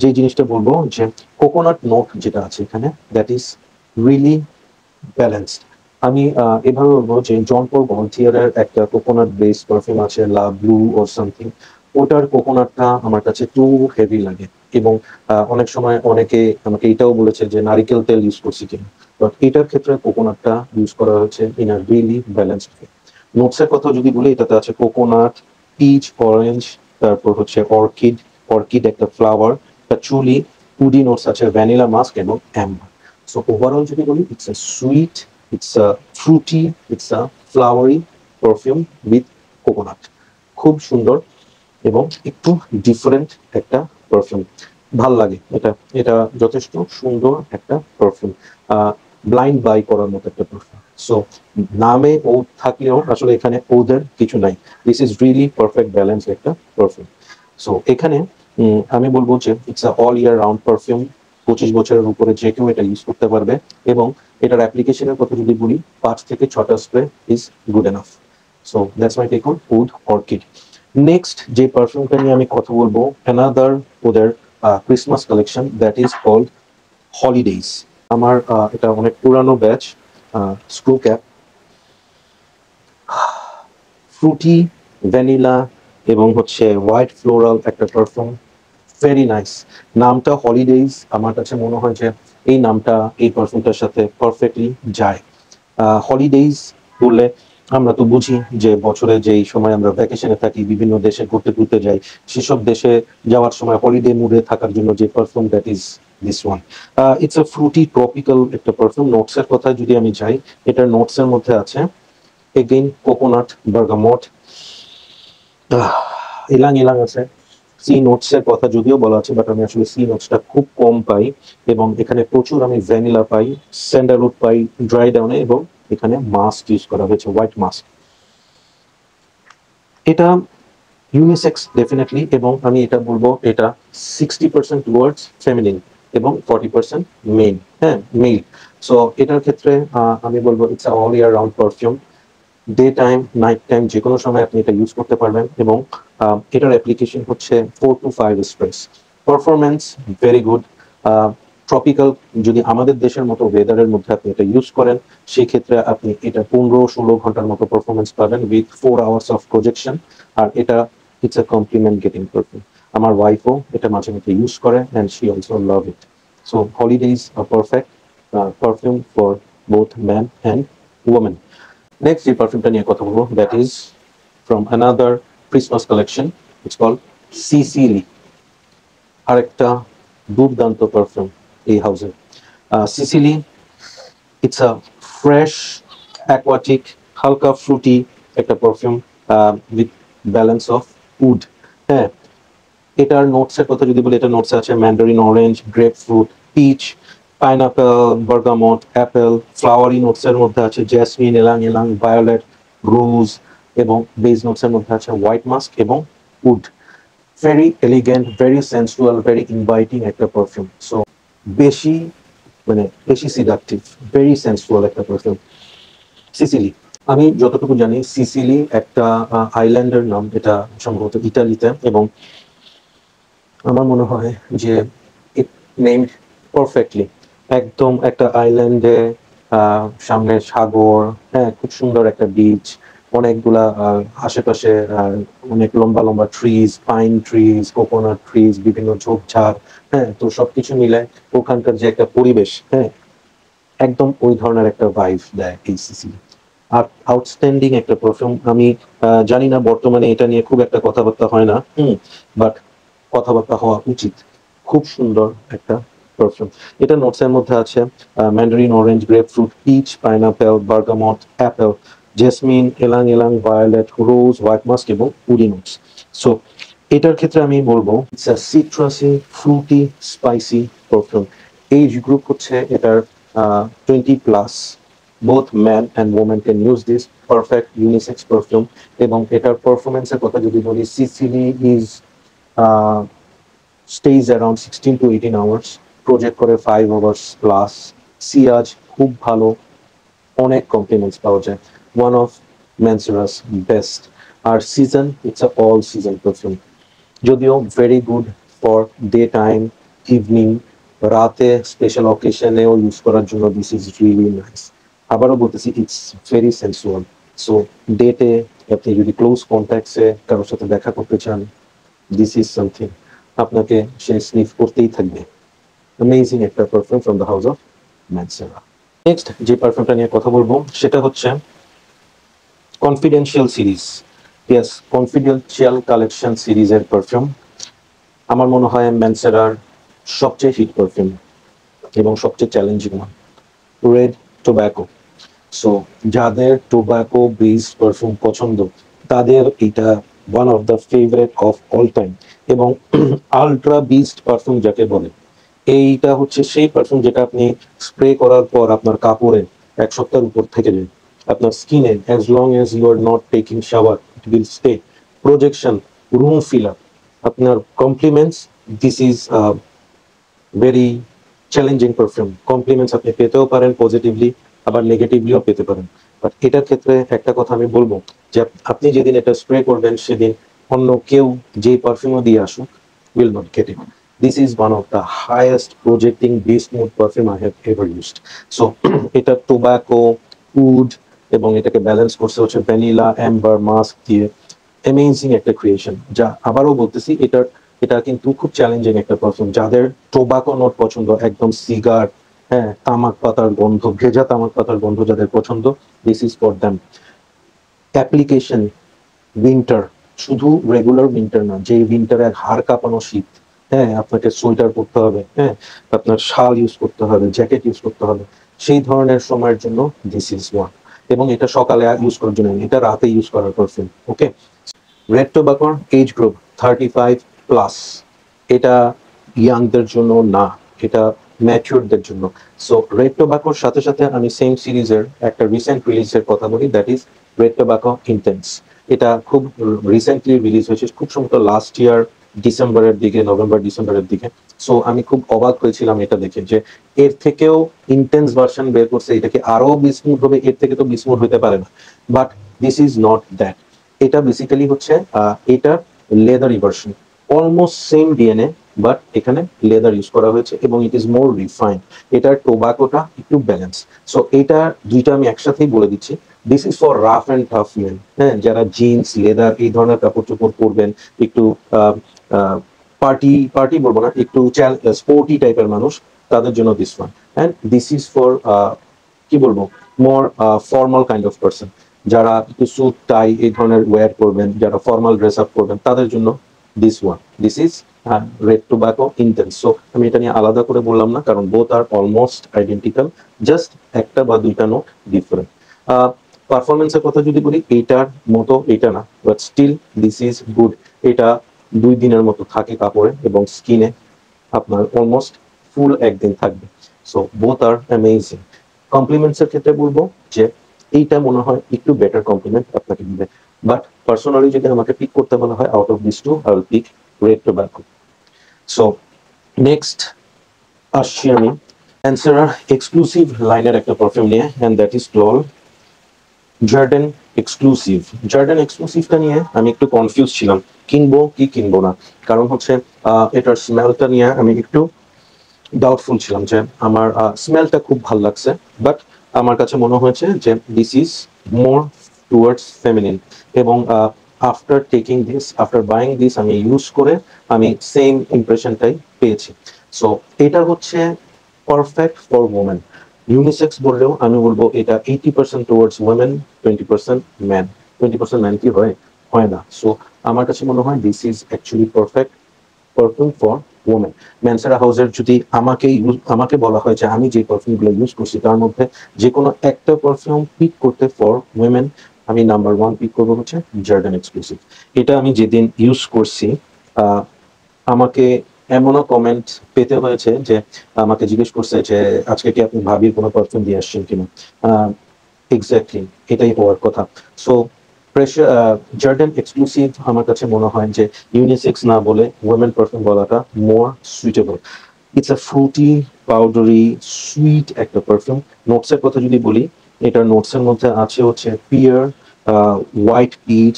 যে জিনিসটা বলবো যে কোকোনাট নোট যেটা আছে এখানে, দ্যাট ইজ রিয়েলি ব্যালেন্সড। আমি এভাবে বলবো যে জন পল গলটিয়ারের একটা কোকোনাট বেস পারফিউম আছে, লা ব্লু অর সামথিং, ওটার কোকোনাটটা আমার কাছে টু হেভি লাগে। এবং অনেক সময় অনেকে আমাকে এটাও বলেছে যে নারিকেল তেল ইউজ করছি কিনা, বাট এটার ক্ষেত্রে কোকোনাটটা ইউজ করা হয়েছে in a really balanced way. নোটসের কথা যদি বলি, এটাতে আছে কোকোনাট, পিচ, অরেঞ্জ, তারপর হচ্ছে অর্কিড, অর্কিড একটা ফ্লাওয়ার, পাচুলি, উডি নোটস আছে, ভ্যানিলা মাস্ক এবং অ্যাম্বার। সো ওভারঅল যদি বলি, it's a sweet, it's a Frooti, it's a flowery perfume with coconut. খুব সুন্দর এবং একটু ডিফারেন্ট একটা পারফিউম, ভাল লাগে এটা। এটা যথেষ্ট সুন্দর একটা পারফিউম, ব্লাইন্ড বাই করার মতো একটা পারফিউম। সো নামে ও থাকলেও আসলে এখানে ওদের কিছু নাই। This is really perfect balance একটা পারফিউম। সো এখানে আমি বলবো যে it's a all year round perfume. 25 বছরের উপরে যে কেউ এটা ইউজ করতে পারবে। এবং এটার অ্যাপ্লিকেশনের কথা যদি বলি, 5 থেকে 6টা spray is good enough. So that's my take on Oud Orchid. Next যে পারফিউমটা নিয়ে আমি কথা বলবো, অ্যানাদার ওদের Christmas collection, that is called Holidays. আমার এটা অনেক পুরানো batch, screw cap, fruity, vanilla এবং হচ্ছে হোয়াইট ফ্লোরাল একটা পারফিউম, ভেরি নাইস। নামটা হলিডেজ, আমার কাছে মনে হয় যে এই নামটা এই পারফিউমটার সাথে পারফেক্টলি যায়। হলিডেজ বললে আমরা তো বুঝি যে বছরে যেই সময় আমরা ভ্যাকেশনে থাকি, বিভিন্ন দেশে ঘুরতে ঘুরতে যাই, সেসব দেশে যাওয়ার সময় হলিডে মুডে থাকার জন্য যে perfume, that is this one. It's a Frooti tropical একটা পারফিউম। নোটসের কথা যদি আমি যাই, এটার নোটসের মধ্যে আছে এগেইন কোকোনাট, বার্গামট, ইলাং ইলাং আছে। সি নোটসের কথা যদিও বলা আছে, বাট আমি আসলে সি নোটসটা খুব কম পাই। এবং এখানে প্রচুর আমি ভ্যানিলা পাই, স্যান্ডালউড পাই ড্রাই ডাউনে, এবং এখানে মাস্ক ইউজ করা হয়েছে, হোয়াইট মাস্ক। এটা ইউনিসেক্স ডেফিনেটলি, এবং আমি এটা বলবো এটা 60% টুয়ার্ডস ফেমিনিন এবং 40% মেল। হ্যাঁ, মেল। সো এটার ক্ষেত্রে আমি বলবো it's a all year round perfume. Day time, night time, যে কোনো সময় আপনি এটা ইউজ করতে পারবেন। এবং এটার অ্যাপ্লিকেশন হচ্ছে 4 to 5 স্প্রেস। Performance very good. Tropical, যদি আমাদের দেশের মতো ওয়েদারের মধ্যে আপনি এটা ইউজ করেন, সেই ক্ষেত্রে আপনি এটা 15-16 ঘন্টার মতো পারফরমেন্স পাবেন উইথ 4 hours অফ প্রজেকশন। আর এটা it's a compliment getting perfume. আমার ওয়াইফও এটা মাঝে মাঝে ইউজ করে, and she also love it. So Holidays are perfect perfume for both man and women. Next যে পারফিউমটা নিয়ে কথা বলবো, that is from another Christmas collection, it's called Sicily. আরেকটা দুর্দান্ত পারফিউম এই হাউসের, Sicily. It's a fresh, aquatic, হালকা ফ্রুটি একটা perfume with balance of wood. হ্যাঁ, এটার নোটসের কথা যদি বলি, এটা নোটস আছে mandarin, orange, grapefruit, peach, pineapple, bergamot, apple. Flowery নোটসের মধ্যে আছে জ্যাসমিন, এলাং এলাং, ভায়োলেট, রোজ। এবং বেজ নোটসের মধ্যে আছে হোয়াইট মাস্ক এবং wood. Very elegant, very sensual, very inviting একটা পারফিউম। সো বেশি বেশি সিডাকটিভ, ভেরি সেন্সুয়াল একটা পারফিউম। সিসিলি, আমি যতটুকু জানি সিসিলি একটা আইল্যান্ডের নাম, এটা সম্ভবত ইটালিতে। এবং আমার মনে হয় যে ইট নেমড পারফেক্টলি। একদম একটা আইল্যান্ডে, সামনে সাগর, হ্যাঁ, খুব সুন্দর একটা বিচ, অনেকগুলা আশেপাশে অনেক লম্বা লম্বা trees, pine trees, coconut trees, বিভিন্ন ঝোপঝাড়। হ্যাঁ, তো সবকিছু মিলে ওখানকার যে একটা পরিবেশ, হ্যাঁ, একদম ওই ধরনের একটা ভাইব দেয় এই সিসিলি। আর আউটস্ট্যান্ডিং একটা পারফিউম। আমি জানি না বর্তমানে এটা নিয়ে খুব একটা কথাবার্তা হয় না, বাট কথাবার্তা হওয়া উচিত। খুব সুন্দর একটা পারফিউম। এটা নোটসের মধ্যে আছে mandarin, orange, grapefruit, peach, pineapple, bergamot, apple, jasmine, ylang ylang, violet, rose, white musk এবং উডি নোটস। সো এটার ক্ষেত্রে আমি বলবো it's a citrusy, fruity, spicy perfume. Age group হচ্ছে এটার 20+। Both man and women can use this, perfect unisex perfume. এবং এটার পারফরমেন্সের কথা যদি বলি, sillage is stays around 16 to 18 hours, project করে 5 hours প্লাস। সিয়াজ খুব ভালো, অনেক কমপ্লিমেন্টস পাওয়া যায়। One of Mancera's best. Our season, it's a all season perfume. যদিও very good for daytime, evening, রাতে স্পেশাল অকেশনেও ইউজ করার জন্য দিস ইজ রিয়েলি নাইস। আবারও বলতেছি ইটস ভেরি সেন্সুয়াল। সো ডেটে আপনি যদি ক্লোজ কন্ট্যাক্টসে কারোর সাথে দেখা করতে চান, দিস ইজ সামথিং আপনাকে সে স্নিফ করতেই থাকবে। অ্যামেজিং একটা perfume from the house of Mancera. Next যে পারফিউমটা নিয়ে কথা বলবো সেটা হচ্ছে confidential series. Yes, confidential collection সিরিজের পারফিউম আমার মনে হয় ম্যানসেরার সবচেয়ে হিট পারফিউম এবং সবচেয়ে challenging one, red tobacco. So যাদের টোব্যাকো বেসড পারফিউম পছন্দ তাদের এটা one of the favourite of all time. এবং আলট্রা বিস্ট পারফিউম যাকে বলে, এইটা হচ্ছে সেই পারফিউম যেটা আপনি স্প্রে করার পর আপনার কাপড়ে এক সপ্তাহের উপর থেকে যায়, আপনার স্কিনে as long as you are not taking shower it will stay. Projection, room filler, আপনার compliments, this is very challenging perfume. Compliments আপনি পেতেও পারেন পজিটিভলি, আবার নেগেটিভলিও পেতে পারেন। বাট এটার ক্ষেত্রে একটা কথা আমি বলবো যে আপনি যেদিন এটা স্প্রে করবেন সেদিন অন্য কেউ যেই পারফিউমও দিয়ে আসুক will not get it. This is one of the highest projecting beast mode perfume I have ever used. So এটা টোব্যাকো, উড এবং এটাকে ব্যালেন্স করছে হচ্ছে ভ্যানিলা, অ্যাম্বার, মাস্ক দিয়ে। অ্যামেজিং একটা ক্রিয়েশন, যা আবারও বলতেছি এটা কিন্তু খুব চ্যালেঞ্জিং একটা পারফিউম। যাদের টোব্যাকো নোট পছন্দ, একদম সিগার, হ্যাঁ, তামাক পাতার গন্ধ, ভেজা তামাক পাতার গন্ধ যাদের পছন্দ, this is for them. Application, winter, শুধু রেগুলার উইন্টার না, যে উইন্টারে হাড় কাঁপানো শীত, হ্যাঁ, আপনাকে সোয়েটার পরতে হবে, হ্যাঁ, আপনার শাল ইউজ করতে হবে, জ্যাকেট ইউজ করতে হবে, সেই ধরনের সময়ের জন্য দিস ইজ ওয়ান। এবং এটা সকালে ইউজ করার জন্য, এটা রাতে ইউজ করার পারফিউম। ওকে, রেড টোব্যাকোর এজ গ্রুপ 35+। এটা ইয়াংদের জন্য না, এটা ম্যাচিউরদের জন্য। সো রেড টোব্যাকোর সাথে সাথে আমি সেম সিরিজের একটা রিসেন্ট রিলিজের কথা বলি, that is red tobacco intense. এটা খুব রিসেন্টলি রিলিজ হয়েছে, খুব সম্ভবত লাস্ট ইয়ার ডিসেম্বরের দিকে, নভেম্বর ডিসেম্বরের দিকে। সো আমি খুব অবাক হয়েছিলাম এটা দেখে যে এর থেকেও ইন্টেন্স ভার্সন বের করছে, এটাকে আরো বিস্মুথ হবে, এর থেকে তো বিস্মুথ হতে পারে না। But this is not that. এটা বেসিক্যালি হচ্ছে এটা leathery version, almost same DNA, but এখানে লেদার ইউজ করা হয়েছে এবং ইট ইজ মোর রিফাইন্ড। এটার টোব্যাকোটা একটু ব্যালেন্স। সো এটা দুইটা আমি একসাথেই বলে দিচ্ছি, this is for rough and tough men, হ্যাঁ, যারা জিন্স, লেদার এই ধরনের কাপড় চোপড় পরবেন, একটু পার্টি পার্টি বলবো না, একটু স্পোর্টি টাইপের মানুষ, তাদের জন্য this one. And this is for কি বলবো, মোর ফর্মাল কাইন্ড অফ পার্সন, যারা একটু স্যুট টাই এই ধরনের ওয়্যার করবেন, যারা ফর্মাল ড্রেস আপ করবেন, তাদের জন্য this one. This is red tobacco intense. So আমি এটা নিয়ে আলাদা করে বললাম না, কারণ বোথ আর অলমোস্ট আইডেন্টিক্যাল, জাস্ট একটা বা দুইটা নোট ডিফারেন্ট। পারফরমেন্সের কথা যদি বলি, এইটার মতো এটা না, but still this is good. এটা 2 দিনের মতো থাকে কাপড়ে এবং স্কিনে আপনার অলমোস্ট ফুল একদিন থাকবে। So both are amazing. কমপ্লিমেন্টসের ক্ষেত্রে বলবো যে এইটা মনে হয় একটু বেটার কমপ্লিমেন্ট আপনাকে দিবে। বাট পার্সোনালি যদি আমাকে পিক করতে বলা হয়, out of this two I will pick Red tobacco. So next আসছি আমি ম্যানসেরার এক্সক্লুসিভ লাইনের একটা পারফিউম নিয়ে, অ্যান্ড দ্যাট ইজ ক্লোল জার্ডেন এক্সক্লুসিভ। জার্ডেন এক্সক্লুসিভটা নিয়ে আমি একটু কনফিউজ ছিলাম, কিনবো কি কিনবো না। কারণ হচ্ছে এটার স্মেলটা নিয়ে আমি একটু ডাউটফুল ছিলাম, যে আমার স্মেলটা খুব ভালো লাগছে, বাট আমার কাছে মনে হয়েছে যে this is more towards feminine. এবং after taking this, after buying this, আমি ইউজ করে আমি সেম ইমপ্রেশনটাই পেয়েছি। সো এটা হচ্ছে পারফেক্ট ফর ওমেন। ইউনিসেক্স বললেও আমি বলবো এটা 80% টুয়ার্ডস ওমেন, 20% ম্যান। 20% ম্যান কি হয় না। সো আমার কাছে মনে হয় this is actually perfect perfume for women. Mancera হাউসের যদি আমাকে বলা হয় যে আমি যে পারফিউমগুলো ইউজ করছি তার মধ্যে যে কোনো একটা পারফিউম পিক করতে ফর ওমেন, আমি নাম্বার 1 পিক করবো হচ্ছে জার্ডেন এক্সক্লুসিভ। এটা আমি যেদিন ইউজ করছি আমাকে এমনও কমেন্ট পেতে হয়েছে যে আমাকে জিজ্ঞেস করছে যে আজকে কি আপনি ভাবির কোনো পারফিউম দিয়ে আসছেন কিনা। এক্স্যাক্টলি এটাই হওয়ার কথা। সো জার্ডেন এক্সক্লুসিভ আমার কাছে মনে হয় যে ইউনিসেক্স না বলে ওমেন পারফিউম বলাটা more suitable. It's a fruity, powdery, sweet একটা পারফিউম। নোটসের কথা যদি বলি, এটার নোটসের মধ্যে আছে হচ্ছে pear, white peach,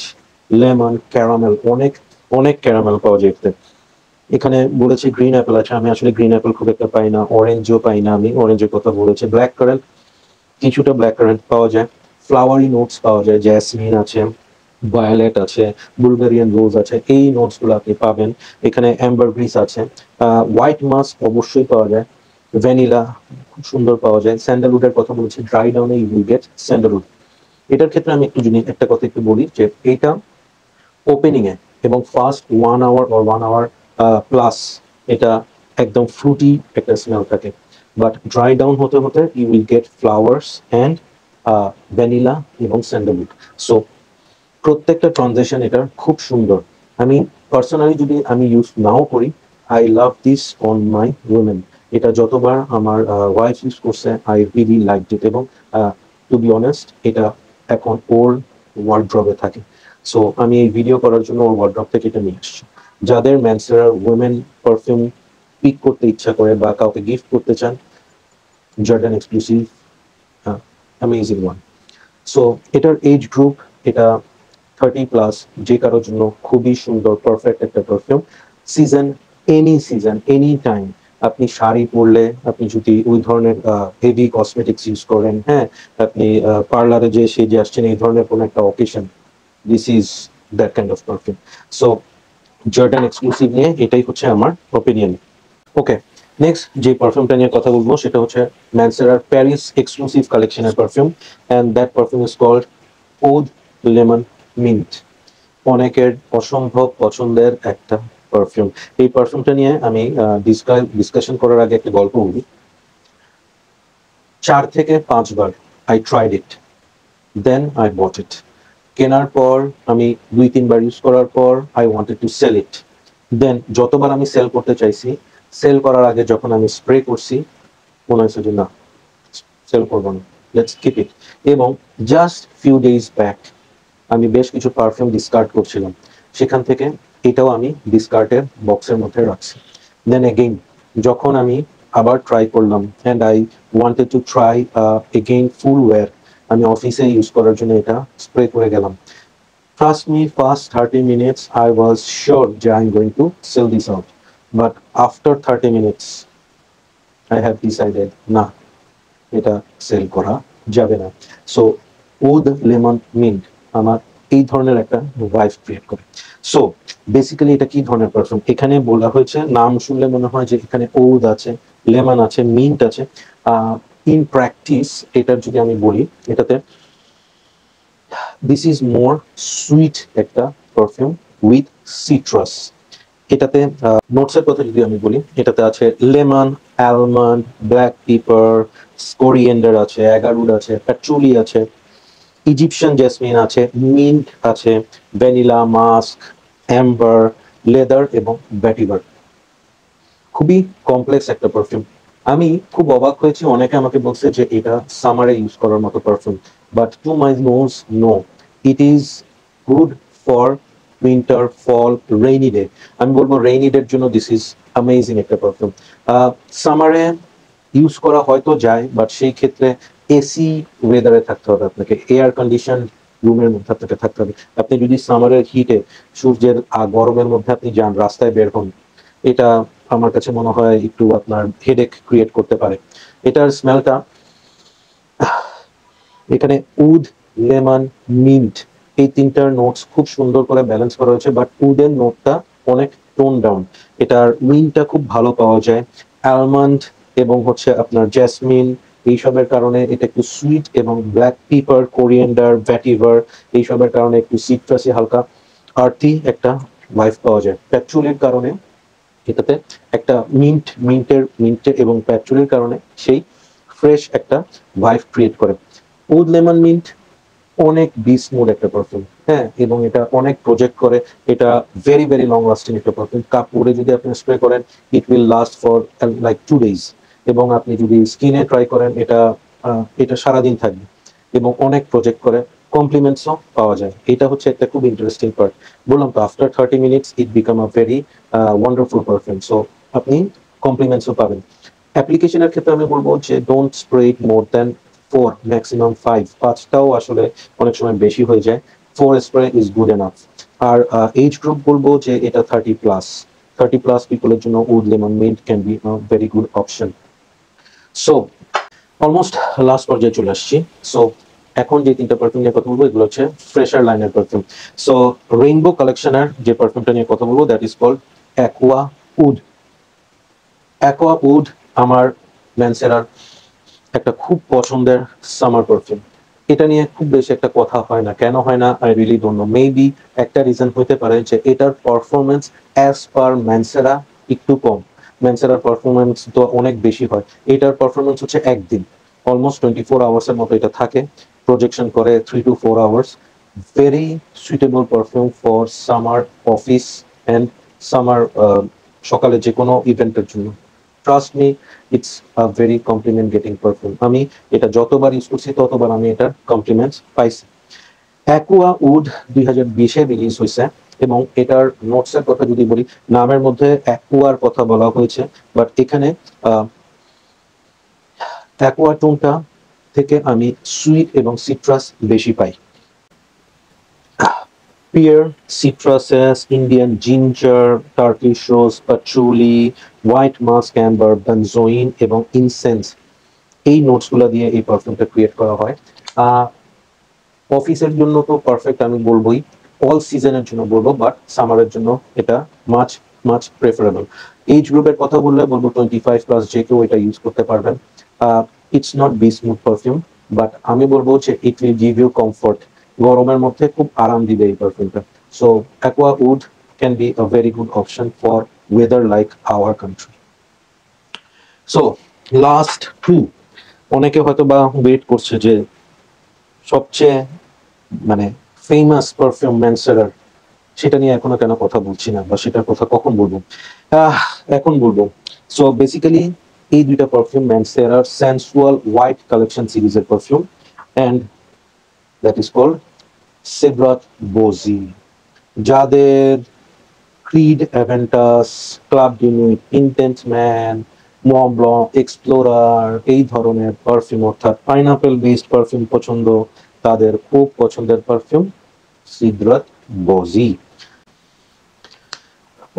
lemon, caramel, অনেক অনেক ক্যারামেল পাওয়া যায় এতে। এখানে বলেছে গ্রিন অ্যাপেল আছে, আমি আসলে গ্রিন অ্যাপেল খুব একটা পাই না, অরেঞ্জও পাই না, আমি অরেঞ্জের কথা বলেছে। ব্ল্যাক কারেন্ট, কিছুটা ব্ল্যাক কারেন্ট পাওয়া যায়, ফ্লাওয়ারি নোটস পাওয়া যায়, জ্যাসমিন আছে, ভায়োলেট আছে, বুলগেরিয়ান রোজ আছে, এই নোটস গুলো আপনি পাবেন। এখানে অ্যাম্বারগ্রিস আছে, হোয়াইট মাস্ক অবশ্যই পাওয়া যায়, ভ্যানিলা খুব সুন্দর পাওয়া যায়, স্যান্ডালউডের কথা বলেছি, ড্রাই ডাউনে ইউ উইল গেট স্যান্ডালউড। এটার ক্ষেত্রে আমি একটু জিনিস একটা কথা একটু বলি যে এইটা ওপেনিং এ এবং first 1 hour or 1 hour plus এটা একদম ফ্রুটি একটা স্মেল থাকে, বাট ড্রাই ডাউন হতে হতে you will get flowers and vanilla এবং স্যান্ডালউড। সো প্রত্যেকটা ট্রানজেকশন এটার খুব সুন্দর। আমি পার্সোনালি যদি আমি ইউজ নাও করি, I love this on my women. এটা যতবার আমার ওয়াইফ ইউজ করছে, আই রিলি লাইক ইট, এবং টু বি অনেস্ট এটা এখন ওর ওয়ার্ড্রবে থাকে। সো আমি এই ভিডিও করার জন্য ওর ওয়ার্ড্রব থেকে এটা নিয়ে আসছি। যাদের ম্যানসেরার উইমেন পারফিউম পিক করতে ইচ্ছা করে বা কাউকে গিফট করতে চান, Jordan exclusive amazing one. So এটার এজ গ্রুপ, এটা 30+, যে কারোর জন্য খুবই সুন্দর পারফেক্ট একটা perfume. Season, any season, any time, আপনি শাড়ি পরলে, আপনি যদি ওই ধরনের হেভি কসমেটিক্স ইউজ করেন, হ্যাঁ, আপনি পার্লারে যে সেজে আসছেন এই ধরনের কোনো একটা occasion, this is that kind of perfume. So Jordan exclusive নিয়ে এটাই হচ্ছে আমার ওপিনিয়ন। ওকে, নেক্সট যে পারফিউমটা নিয়ে কথা বলবো সেটা হচ্ছে ম্যানসেরার প্যারিস এক্সক্লুসিভ কালেকশনের perfume, and that perfume is called oud lemon mint. অনেকের অসম্ভব পছন্দের একটা পারফিউম। এই পারফিউমটা নিয়ে আমি ডিসকাশন করার আগে একটা গল্প বলি। 4 থেকে 5 বার I tried it, then I bought it. কেনার পর আমি 2-3 বার ইউজ করার পর I wanted to sell it. Then যতবার আমি সেল করতে চাইছি, সেল করার আগে যখন আমি স্প্রে করছি, মনে হয়েছে যে না, সেল করবো না, লেটস কিপ ইট। এবং জাস্ট ফিউ ডেজ ব্যাক আমি বেশ কিছু পারফিউম ডিসকার্ড করছিলাম, সেখান থেকে এটাও আমি ডিসকার্ডের বক্সের মধ্যে রাখছি। দেন এগেইন যখন আমি আবার ট্রাই করলাম, and I wanted to try again full wear, আমি অফিসে ইউজ করার জন্য এটা স্প্রে করে গেলাম। Trust me, first 30 minutes I was sure that I'm going to sell this out. But after 30 minutes, I have decided, না, এটা সেল করা যাবে না। সো ওদ লেমন মিন্ট আমার এই ধরনের একটা ভাইব ক্রিয়েট করে। সো বেসিক্যালি এটা কি ধরনের পারফিউম, এখানে বলা হয়েছে, নাম শুনলে মনে হয় যে এখানে ওদ আছে, লেমন আছে, মিন্ট আছে। ইন প্র্যাকটিস এটার যদি আমি বলি, এটাতে দিস ইজ মোর সুইট একটা পারফিউম উইথ সিট্রাস। এটাতে নোটসের কথা যদি আমি বলি, এটাতে আছে lemon, almond, black pepper, coriander আছে, অ্যাগারুড আছে, প্যাচুলি আছে, ইজিপশিয়ান জেসমিন আছে, মিন্ট আছে, ভ্যানিলা, মাস্ক, অ্যাম্বার, লেদার এবং ভ্যাটিভার। খুবই কমপ্লেক্স একটা পারফিউম। আমি খুব অবাক হয়েছি, অনেকে আমাকে বলছে যে এটা সামারে ইউজ করার মতো perfume, but to my nose no, it is good for winter, fall, rainy day. আমি বলবো রেইনি ডের জন্য দিস ইজ অ্যামেজিং একটা পারফিউম। সামারে ইউজ করা হয়তো যায়, বাট সেই ক্ষেত্রে এসি ওয়েদারে থাকতে হবে, আপনাকে এয়ার কন্ডিশন রুমের মধ্যে আপনাকে থাকতে হবে। আপনি যদি সামারের হিটে, সূর্যের গরমের মধ্যে আপনি যান, রাস্তায় বের হন, এটা আমার কাছে মনে হয় একটু আপনার হেডেক ক্রিয়েট করতে পারে। এটার স্মেলটা, এখানে উড, লেমন, মিন্ট, এই তিনটার নোটস খুব সুন্দর করে ব্যালেন্স করা হয়েছে, বাট উডের নোটটা অনেক টোন ডাউন, এটার মিন্টটা খুব ভালো পাওয়া যায়। অ্যালমন্ড এবং হচ্ছে আপনার জেসমিন, এইসবের কারণে এটা একটু সুইট, এবং ব্ল্যাক পেপার, কোরিয়েন্ডার, ভ্যাটিভার, এইসবের কারণে একটু সিট্রাসি, হালকা আর্থি একটা ভাইব পাওয়া যায়। প্যাচুলির কারণে এটাতে একটা মিন্টের এবং প্যাচুলির কারণে সেই ফ্রেশ একটা ভাইব ক্রিয়েট করে। উড লেমন মিন্ট অনেক বিস্মুথ একটা পারফিউম, হ্যাঁ, এবং এটা অনেক প্রজেক্ট করে। এটা ভেরি ভেরি লং লাস্টিং একটা পারফিউম। কাপড়ে যদি আপনি স্প্রে করেন, it will last for like 2 days, এবং আপনি যদি স্কিনে ট্রাই করেন, এটা সারাদিন থাকবে এবং অনেক প্রজেক্ট করে। কমপ্লিমেন্টসও পাওয়া যায়, এটা হচ্ছে একটা খুব ইন্টারেস্টিং পার্ট। বললাম তো, after 30 minutes it become a very wonderful perfume. So আপনি কমপ্লিমেন্টসও পাবেন। অ্যাপ্লিকেশনের ক্ষেত্রে আমি বলবো যে don't spray it more than 4 maximum 5, পাঁচটাও আসলে অনেক সময় বেশি হয়ে যায়। 4 স্প্রে ইজ গুড এনাফ। আর এজ গ্রুপ বলবো যে এটা 30+ পিপলের জন্য wood lemon mint can be very good option. So almost last পর্যায়ে চলে আসছি। সো এখন যে তিনটা পারফিউম নিয়ে কথা বলবো এগুলো হচ্ছে ফ্রেশার লাইনের পারফিউম। সো রেইনবো কালেকশনের যে পারফিউমটা নিয়ে কথা বলবো that is called Aqua Wood. Aqua Wood আমার ম্যানসেরার একটা খুব পছন্দের সামার পারফিউম। এটা নিয়ে খুব বেশি একটা কথা হয় না, কেন হয় না I really don't know. Maybe একটা রিজন হতে পারে যে এটার পারফরমেন্স অ্যাজ পার ম্যানসেরা একটু কম। ম্যানসেরার পারফরমেন্স তো অনেক বেশি হয়, এটার পারফরমেন্স হচ্ছে একদিন, অলমোস্ট 24 আওয়ার্সের মতো এটা থাকে, প্রজেকশন করে 3 to 4 hours. Very suitable perfume for summer office and summer সকালে যে কোনো ইভেন্টের জন্য। Trust me, it's a very compliment getting perfume. আমি এটা যতবার ইউজ করছি ততবার আমি এটার কমপ্লিমেন্টস পাইছি। অ্যাকুয়া উড 2020-এ রিলিজ হয়েছে এবং এটার নোটসের কথা যদি বলি, নামের মধ্যে অ্যাকুয়ার কথা বলা হয়েছে, বাট এখানে অ্যাকুয়া টোনটা থেকে আমি সুইট এবং সিট্রাস বেশি পাই। Pear, citruses, Indian ginger, Turkish rose, patchouli, white musk amber, benzoin এবং ইনসেন্স, এই নোটসগুলো দিয়ে এই পারফিউমটা ক্রিয়েট করা হয়। অফিসের জন্য তো পারফেক্ট আমি বলবোই, অল সিজনের জন্য বলবো, বাট সামারের জন্য এটা মাচ মাচ প্রেফারেবল। এইজ গ্রুপের কথা বললে বলবো 25+ যে কেউ এটা ইউজ করতে পারবেন। It's not be smooth perfume, but আমি বলবো যে it will give you comfort, গরমের মধ্যে খুব আরাম দিবে এই পারফিউমটা। So aqua wood can be a very good option for weather like our country. So last two, অনেকে হয়তো বা ওয়েট করছে যে সবচেয়ে মানে ফেমাস পারফিউম ম্যানসেরার, সেটা নিয়ে এখনো কেন কথা বলছি না, বা সেটার কথা কখন বলবো। এখন বলবো। সো বেসিক্যালি এই দুইটা পারফিউম ম্যানসেরার সেন্সুয়াল হোয়াইট কালেকশন সিরিজের perfume, and that is called Cedrat Boise. যাদের Creed, Aventus, club de nuit, intense man, Mont Blanc, explorer এই ধরনের পারফিউম অর্থাৎ পাইনাপেল বেসড পারফিউম পছন্দ, তাদের খুব পছন্দের পারফিউম সিদ্রাত বোজি।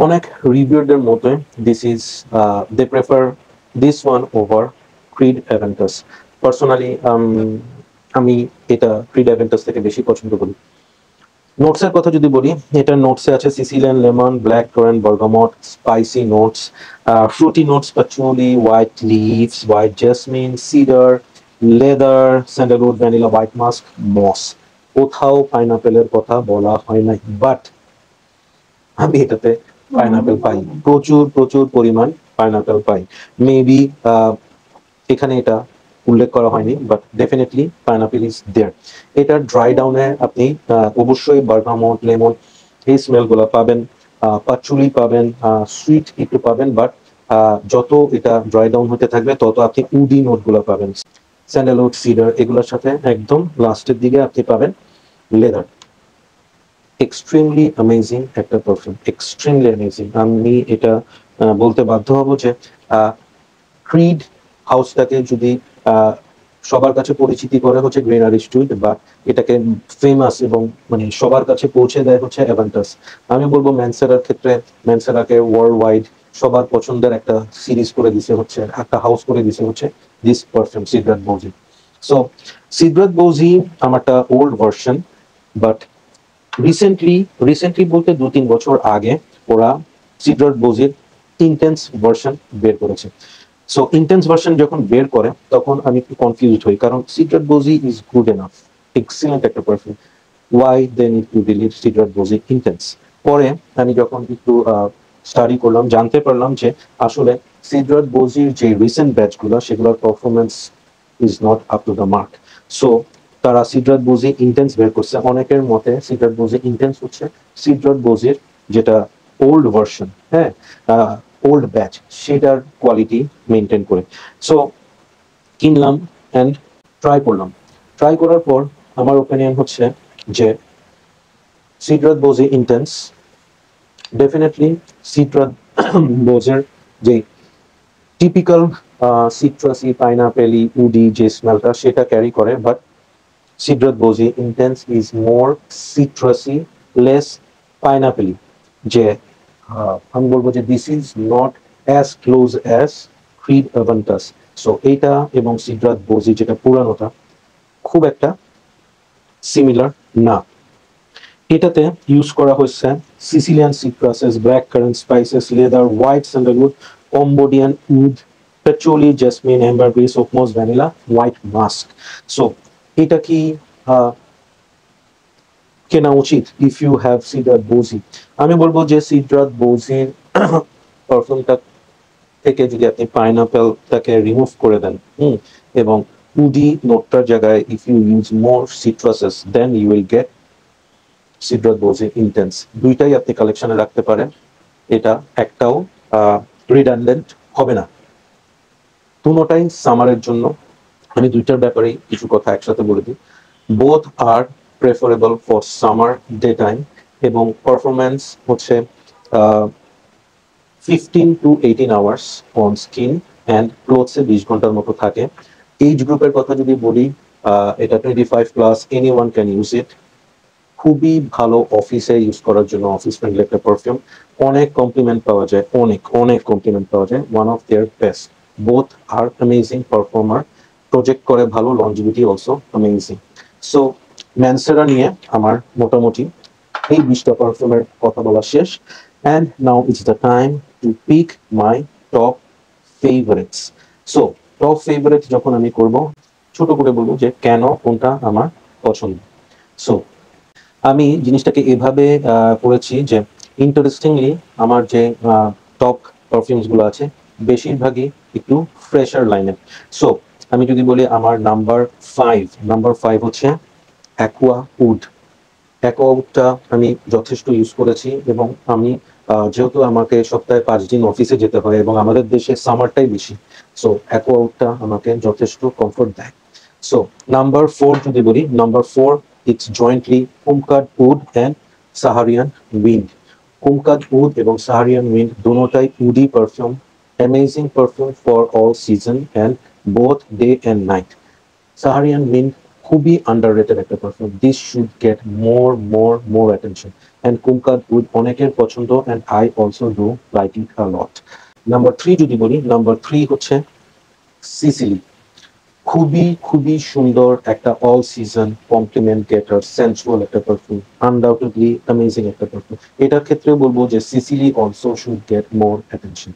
অনেক রিভিউয়ারদের মতে this is they prefer this one over Creed Aventus. Personally আমি এটা ক্রিড অ্যাভেন্টাস থেকে বেশি পছন্দ করি। নোটসের কথা যদি বলি, এটার নোটসে আছে Sicilian lemon, black currant, bergamot, spicy notes, fruity notes, patchouli, white leaves, white jasmine, cedar, leather, sandalwood, vanilla, white musk, moss. কোথাও পাইনাপেলের কথা বলা হয় নাই, বাট আমি এটাতে পাইনাপেল পাই, প্রচুর প্রচুর পরিমাণ পাইনাপেল পাই। মেবি এখানে এটা উল্লেখ করা হয়নি, but definitely pineapple is there. এটার ড্রাই ডাউনে আপনি অবশ্যই বার্গামট, লেমন এই স্মেলগুলো পাবেন, পাচুলি পাবেন, সুইট একটু পাবেন, বাট যত এটা ড্রাই ডাউন হতে থাকবে তত আপনি উডি নোটগুলো পাবেন, স্যান্ডালউড, সিডার, এগুলোর সাথে একদম লাস্টের দিকে আপনি পাবেন লেদার। এক্সট্রিমলি অ্যামেজিং একটা পারফিউম, এক্সট্রিমলি অ্যামেজিং। আমি এটা বলতে বাধ্য হব যে ক্রিড হাউসটাকে যদি সবার কাছে পরিচিতি করে হচ্ছে গ্রেনারি স্টুইট, বা এটাকে ফেমাস এবং মানে সবার কাছে পৌঁছে দেয় হচ্ছে অ্যাভেন্টাস। আমি বলবো ম্যানসেরার ক্ষেত্রে ম্যানসেরাকে ওয়ার্ল্ড ওয়াইড সবার পছন্দের একটা সিরিজ করে দিছে হচ্ছে, একটা হাউস করে দিছে হচ্ছে দিস পারফিউম সিদ্রাত বোজি। সো সিদ্রাত বোজি আমারটা ওল্ড ভার্সন, বাট রিসেন্টলি বলতে 2-3 বছর আগে ওরা সিদ্রাত বোজির ইন্টেন্স ভার্সন বের করেছে। সো ইন্টেন্স ভার্সন যখন বের করে তখন আমি একটু কনফিউজড হই, কারণ Cedrat Boise is good enough, excellent একটা perfume, why they need to release Cedrat Boise intense. পরে আমি যখন একটু স্টাডি করলাম, জানতে পারলাম যে আসলে সিদ্রাত বোজির যে রিসেন্ট ব্যাচগুলো সেগুলোর performance is not up to the mark. So তারা সিদ্রাত বোজি ইন্টেন্স বের করছে। অনেকের মতে সিদ্রাত বোজি ইন্টেন্স হচ্ছে সিদ্রাত বোজির যেটা ওল্ড ভার্সন, হ্যাঁ, ওল্ড ব্যাচ, সেটার কোয়ালিটি মেনটেন করে। সো কিনলাম অ্যান্ড ট্রাই করলাম। ট্রাই করার পর আমার ওপিনিয়ন হচ্ছে যে সিদ্রাত বোজি ইন্টেন্স ডেফিনেটলি সিদ্রাত বোজের যে টিপিক্যাল সিট্রাসি পাইনাপেলি উডি যে স্মেলটা সেটা ক্যারি করে, but Cedrat Boise intense is more citrusy less pineappley. যে আমি বলবো যে this is not as close as Creed Aventus. So এইটা এবং সিড্রাত বোজি যেটা পুরানোটা খুব একটা সিমিলার না। এটাতে ইউজ করা হচ্ছে Sicilian citruses, black currant spices, leather, white sandalwood, Cambodian wood, petroly, jasmine, ambergris, oakmoss, vanilla, white musk. So এটা কি কেনা উচিত if you have Cedrat Boise? আমি বলবো যে সিড্রাত বোজির পারফিউমটা থেকে যদি আপনি পাইনাপেলটাকে রিমুভ করে দেন এবং উডি নোটটার জায়গায় if you use more citruses then you will get Cedrat Boise intense. দুইটাই আপনি কালেকশনে রাখতে পারেন, এটা একটাও রিডান্ডেন্ট হবে না। দুটোটাই সামারের জন্য। আমি দুইটার ব্যাপারে কিছু কথা একসাথে বলে দিই। Both are preferable for summer day time এবং পারফরমেন্স হচ্ছে 15 to 18 hours on skin and ক্লোথসে 20 ঘন্টার মতো থাকে। এইজ গ্রুপের কথা যদি বলি, এটা 25+, any one can use it. খুবই ভালো অফিসে ইউজ করার জন্য, অফিস ফ্রেন্ডলি একটা পারফিউম। অনেক কমপ্লিমেন্ট পাওয়া যায়, অনেক অনেক কমপ্লিমেন্ট পাওয়া যায়। One of their best. Both are amazing performer, project করে ভালো, longevity also amazing. So Mancera নিয়ে আমার মোটামুটি এই 20টা পারফিউমের কথা বলা শেষ। And now it's the time to pick my top favourites. So top favourite যখন আমি করব, ছোট করে বলবো যে কেন কোনটা আমার পছন্দ। সো আমি জিনিসটাকে এভাবে করেছি যে ইন্টারেস্টিংলি আমার যে টপ পারফিউমস গুলো আছে বেশিরভাগই একটু ফ্রেশার লাইনের। সো আমি যদি বলি আমার নাম্বার 5 হচ্ছে অ্যাকুয়া উড। অ্যাকুয়া উডটা আমি যথেষ্ট ইউজ করেছি এবং আমি যেহেতু আমাকে সপ্তাহে 5 দিন অফিসে যেতে হয় এবং আমাদের দেশে সামারটাই বেশি, সো অ্যাকুয়া উডটা আমাকে যথেষ্ট কমফোর্ট দেয়। সো নাম্বার 4 যদি বলি, number 4 it's jointly Kumquat Oud and Saharian Wind. Kumquat Oud এবং Saharian Wind দুটোটাই woody perfume, amazing perfume for all season and both day and night. Saharian Wind খুবই underrated একটা perfume, this should get more attention. And Kumquat Oud অনেকের পছন্দ and I also do like it a lot. Number 3 যদি বলি, number 3 হচ্ছে Sicily. খুবই সুন্দর একটা অল সিজন কমপ্লিমেন্ট গেটার, সেন্সুয়াল একটা পারফিউম, আনডাউটেডলি অ্যামেজিং একটা পারফিউম। এটার ক্ষেত্রে বলবো যে Sicily also should get more attention.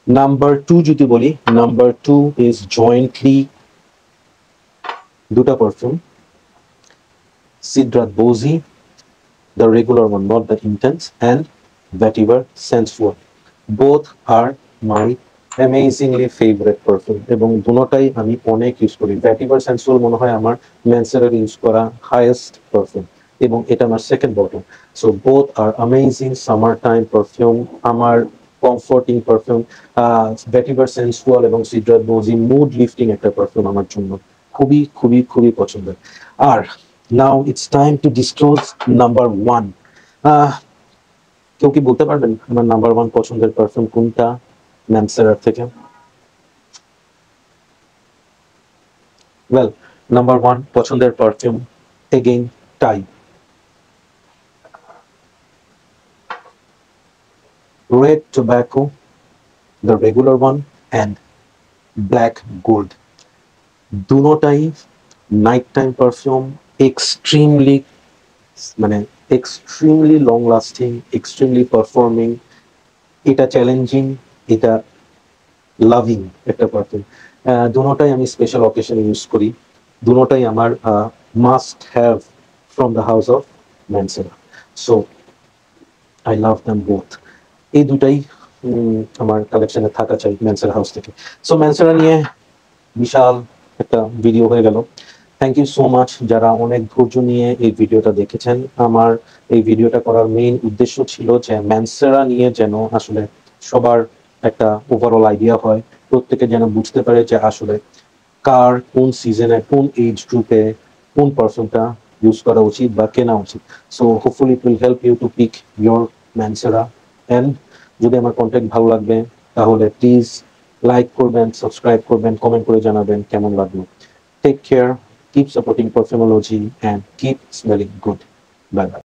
Number 2 যদি বলি, নাম্বার 2 ইজ জয়েন্টলি দুটা perfume, সিড্রাত বোজি, the regular one, not the intense, and Vetiver Sensual. Both are my amazingly favorite perfume এবং দুটোটাই আমি অনেক ইউজ করি। Vetiver Sensual মনে হয় আমার ম্যানসেরার ইউজ করা হাইয়েস্ট পারফিউম এবং এটা আমার second bottle. So both are amazing summer time perfume, আমার কমফোর্টিং পারফিউম। ভেটিভার সেন্সুয়াল এবং সিড্রাত বোজি মুড লিফটিং একটা পারফিউম আমার জন্য খুবই পছন্দের। আর now it's time to disclose number 1। কেউ কি বলতে পারবেন আমার নাম্বার 1 পছন্দের পারফিউম কোনটা ম্যানসেরার থেকে? ওয়েল, নাম্বার 1 পছন্দের perfume again type, red tobacco, the regular one and black gold. দুটোটাই night time perfume, extremely extremely long lasting, extremely performing. এটা চ্যালেঞ্জিং, এটা লাভিং একটা পারফিউম। দুটোটাই আমি স্পেশাল অকেশনে ইউজ করি। দুটোটাই আমার must have from the house of Mancera. So I love them both. এই দুটাই আমার কালেকশনে থাকা চাই ম্যানসেরা হাউস থেকে। সো ম্যানসেরা নিয়ে বিশাল একটা ভিডিও হয়ে গেল। থ্যাংক ইউ সো মাচ যারা অনেক ধৈর্য নিয়ে এই ভিডিওটা দেখেছেন। আমার এই ভিডিওটা করার মেইন উদ্দেশ্য ছিল যে ম্যানসেরা নিয়ে যেন আসলে সবার একটা ওভারঅল আইডিয়া হয়, প্রত্যেকে যেন বুঝতে পারে যে আসলে কার কোন সিজনে কোন এজ গ্রুপে কোন পারফিউমটা ইউজ করা উচিত বা কেনা উচিত। So hopefully it will help you to pick your Mancera. And যদি আমার কন্টেন্ট ভালো লাগবে তাহলে প্লিজ লাইক করবেন, সাবস্ক্রাইব করবেন, কমেন্ট করে জানাবেন কেমন লাগলো। Take care, keep supporting Perfumology and keep smelling good. Bye by.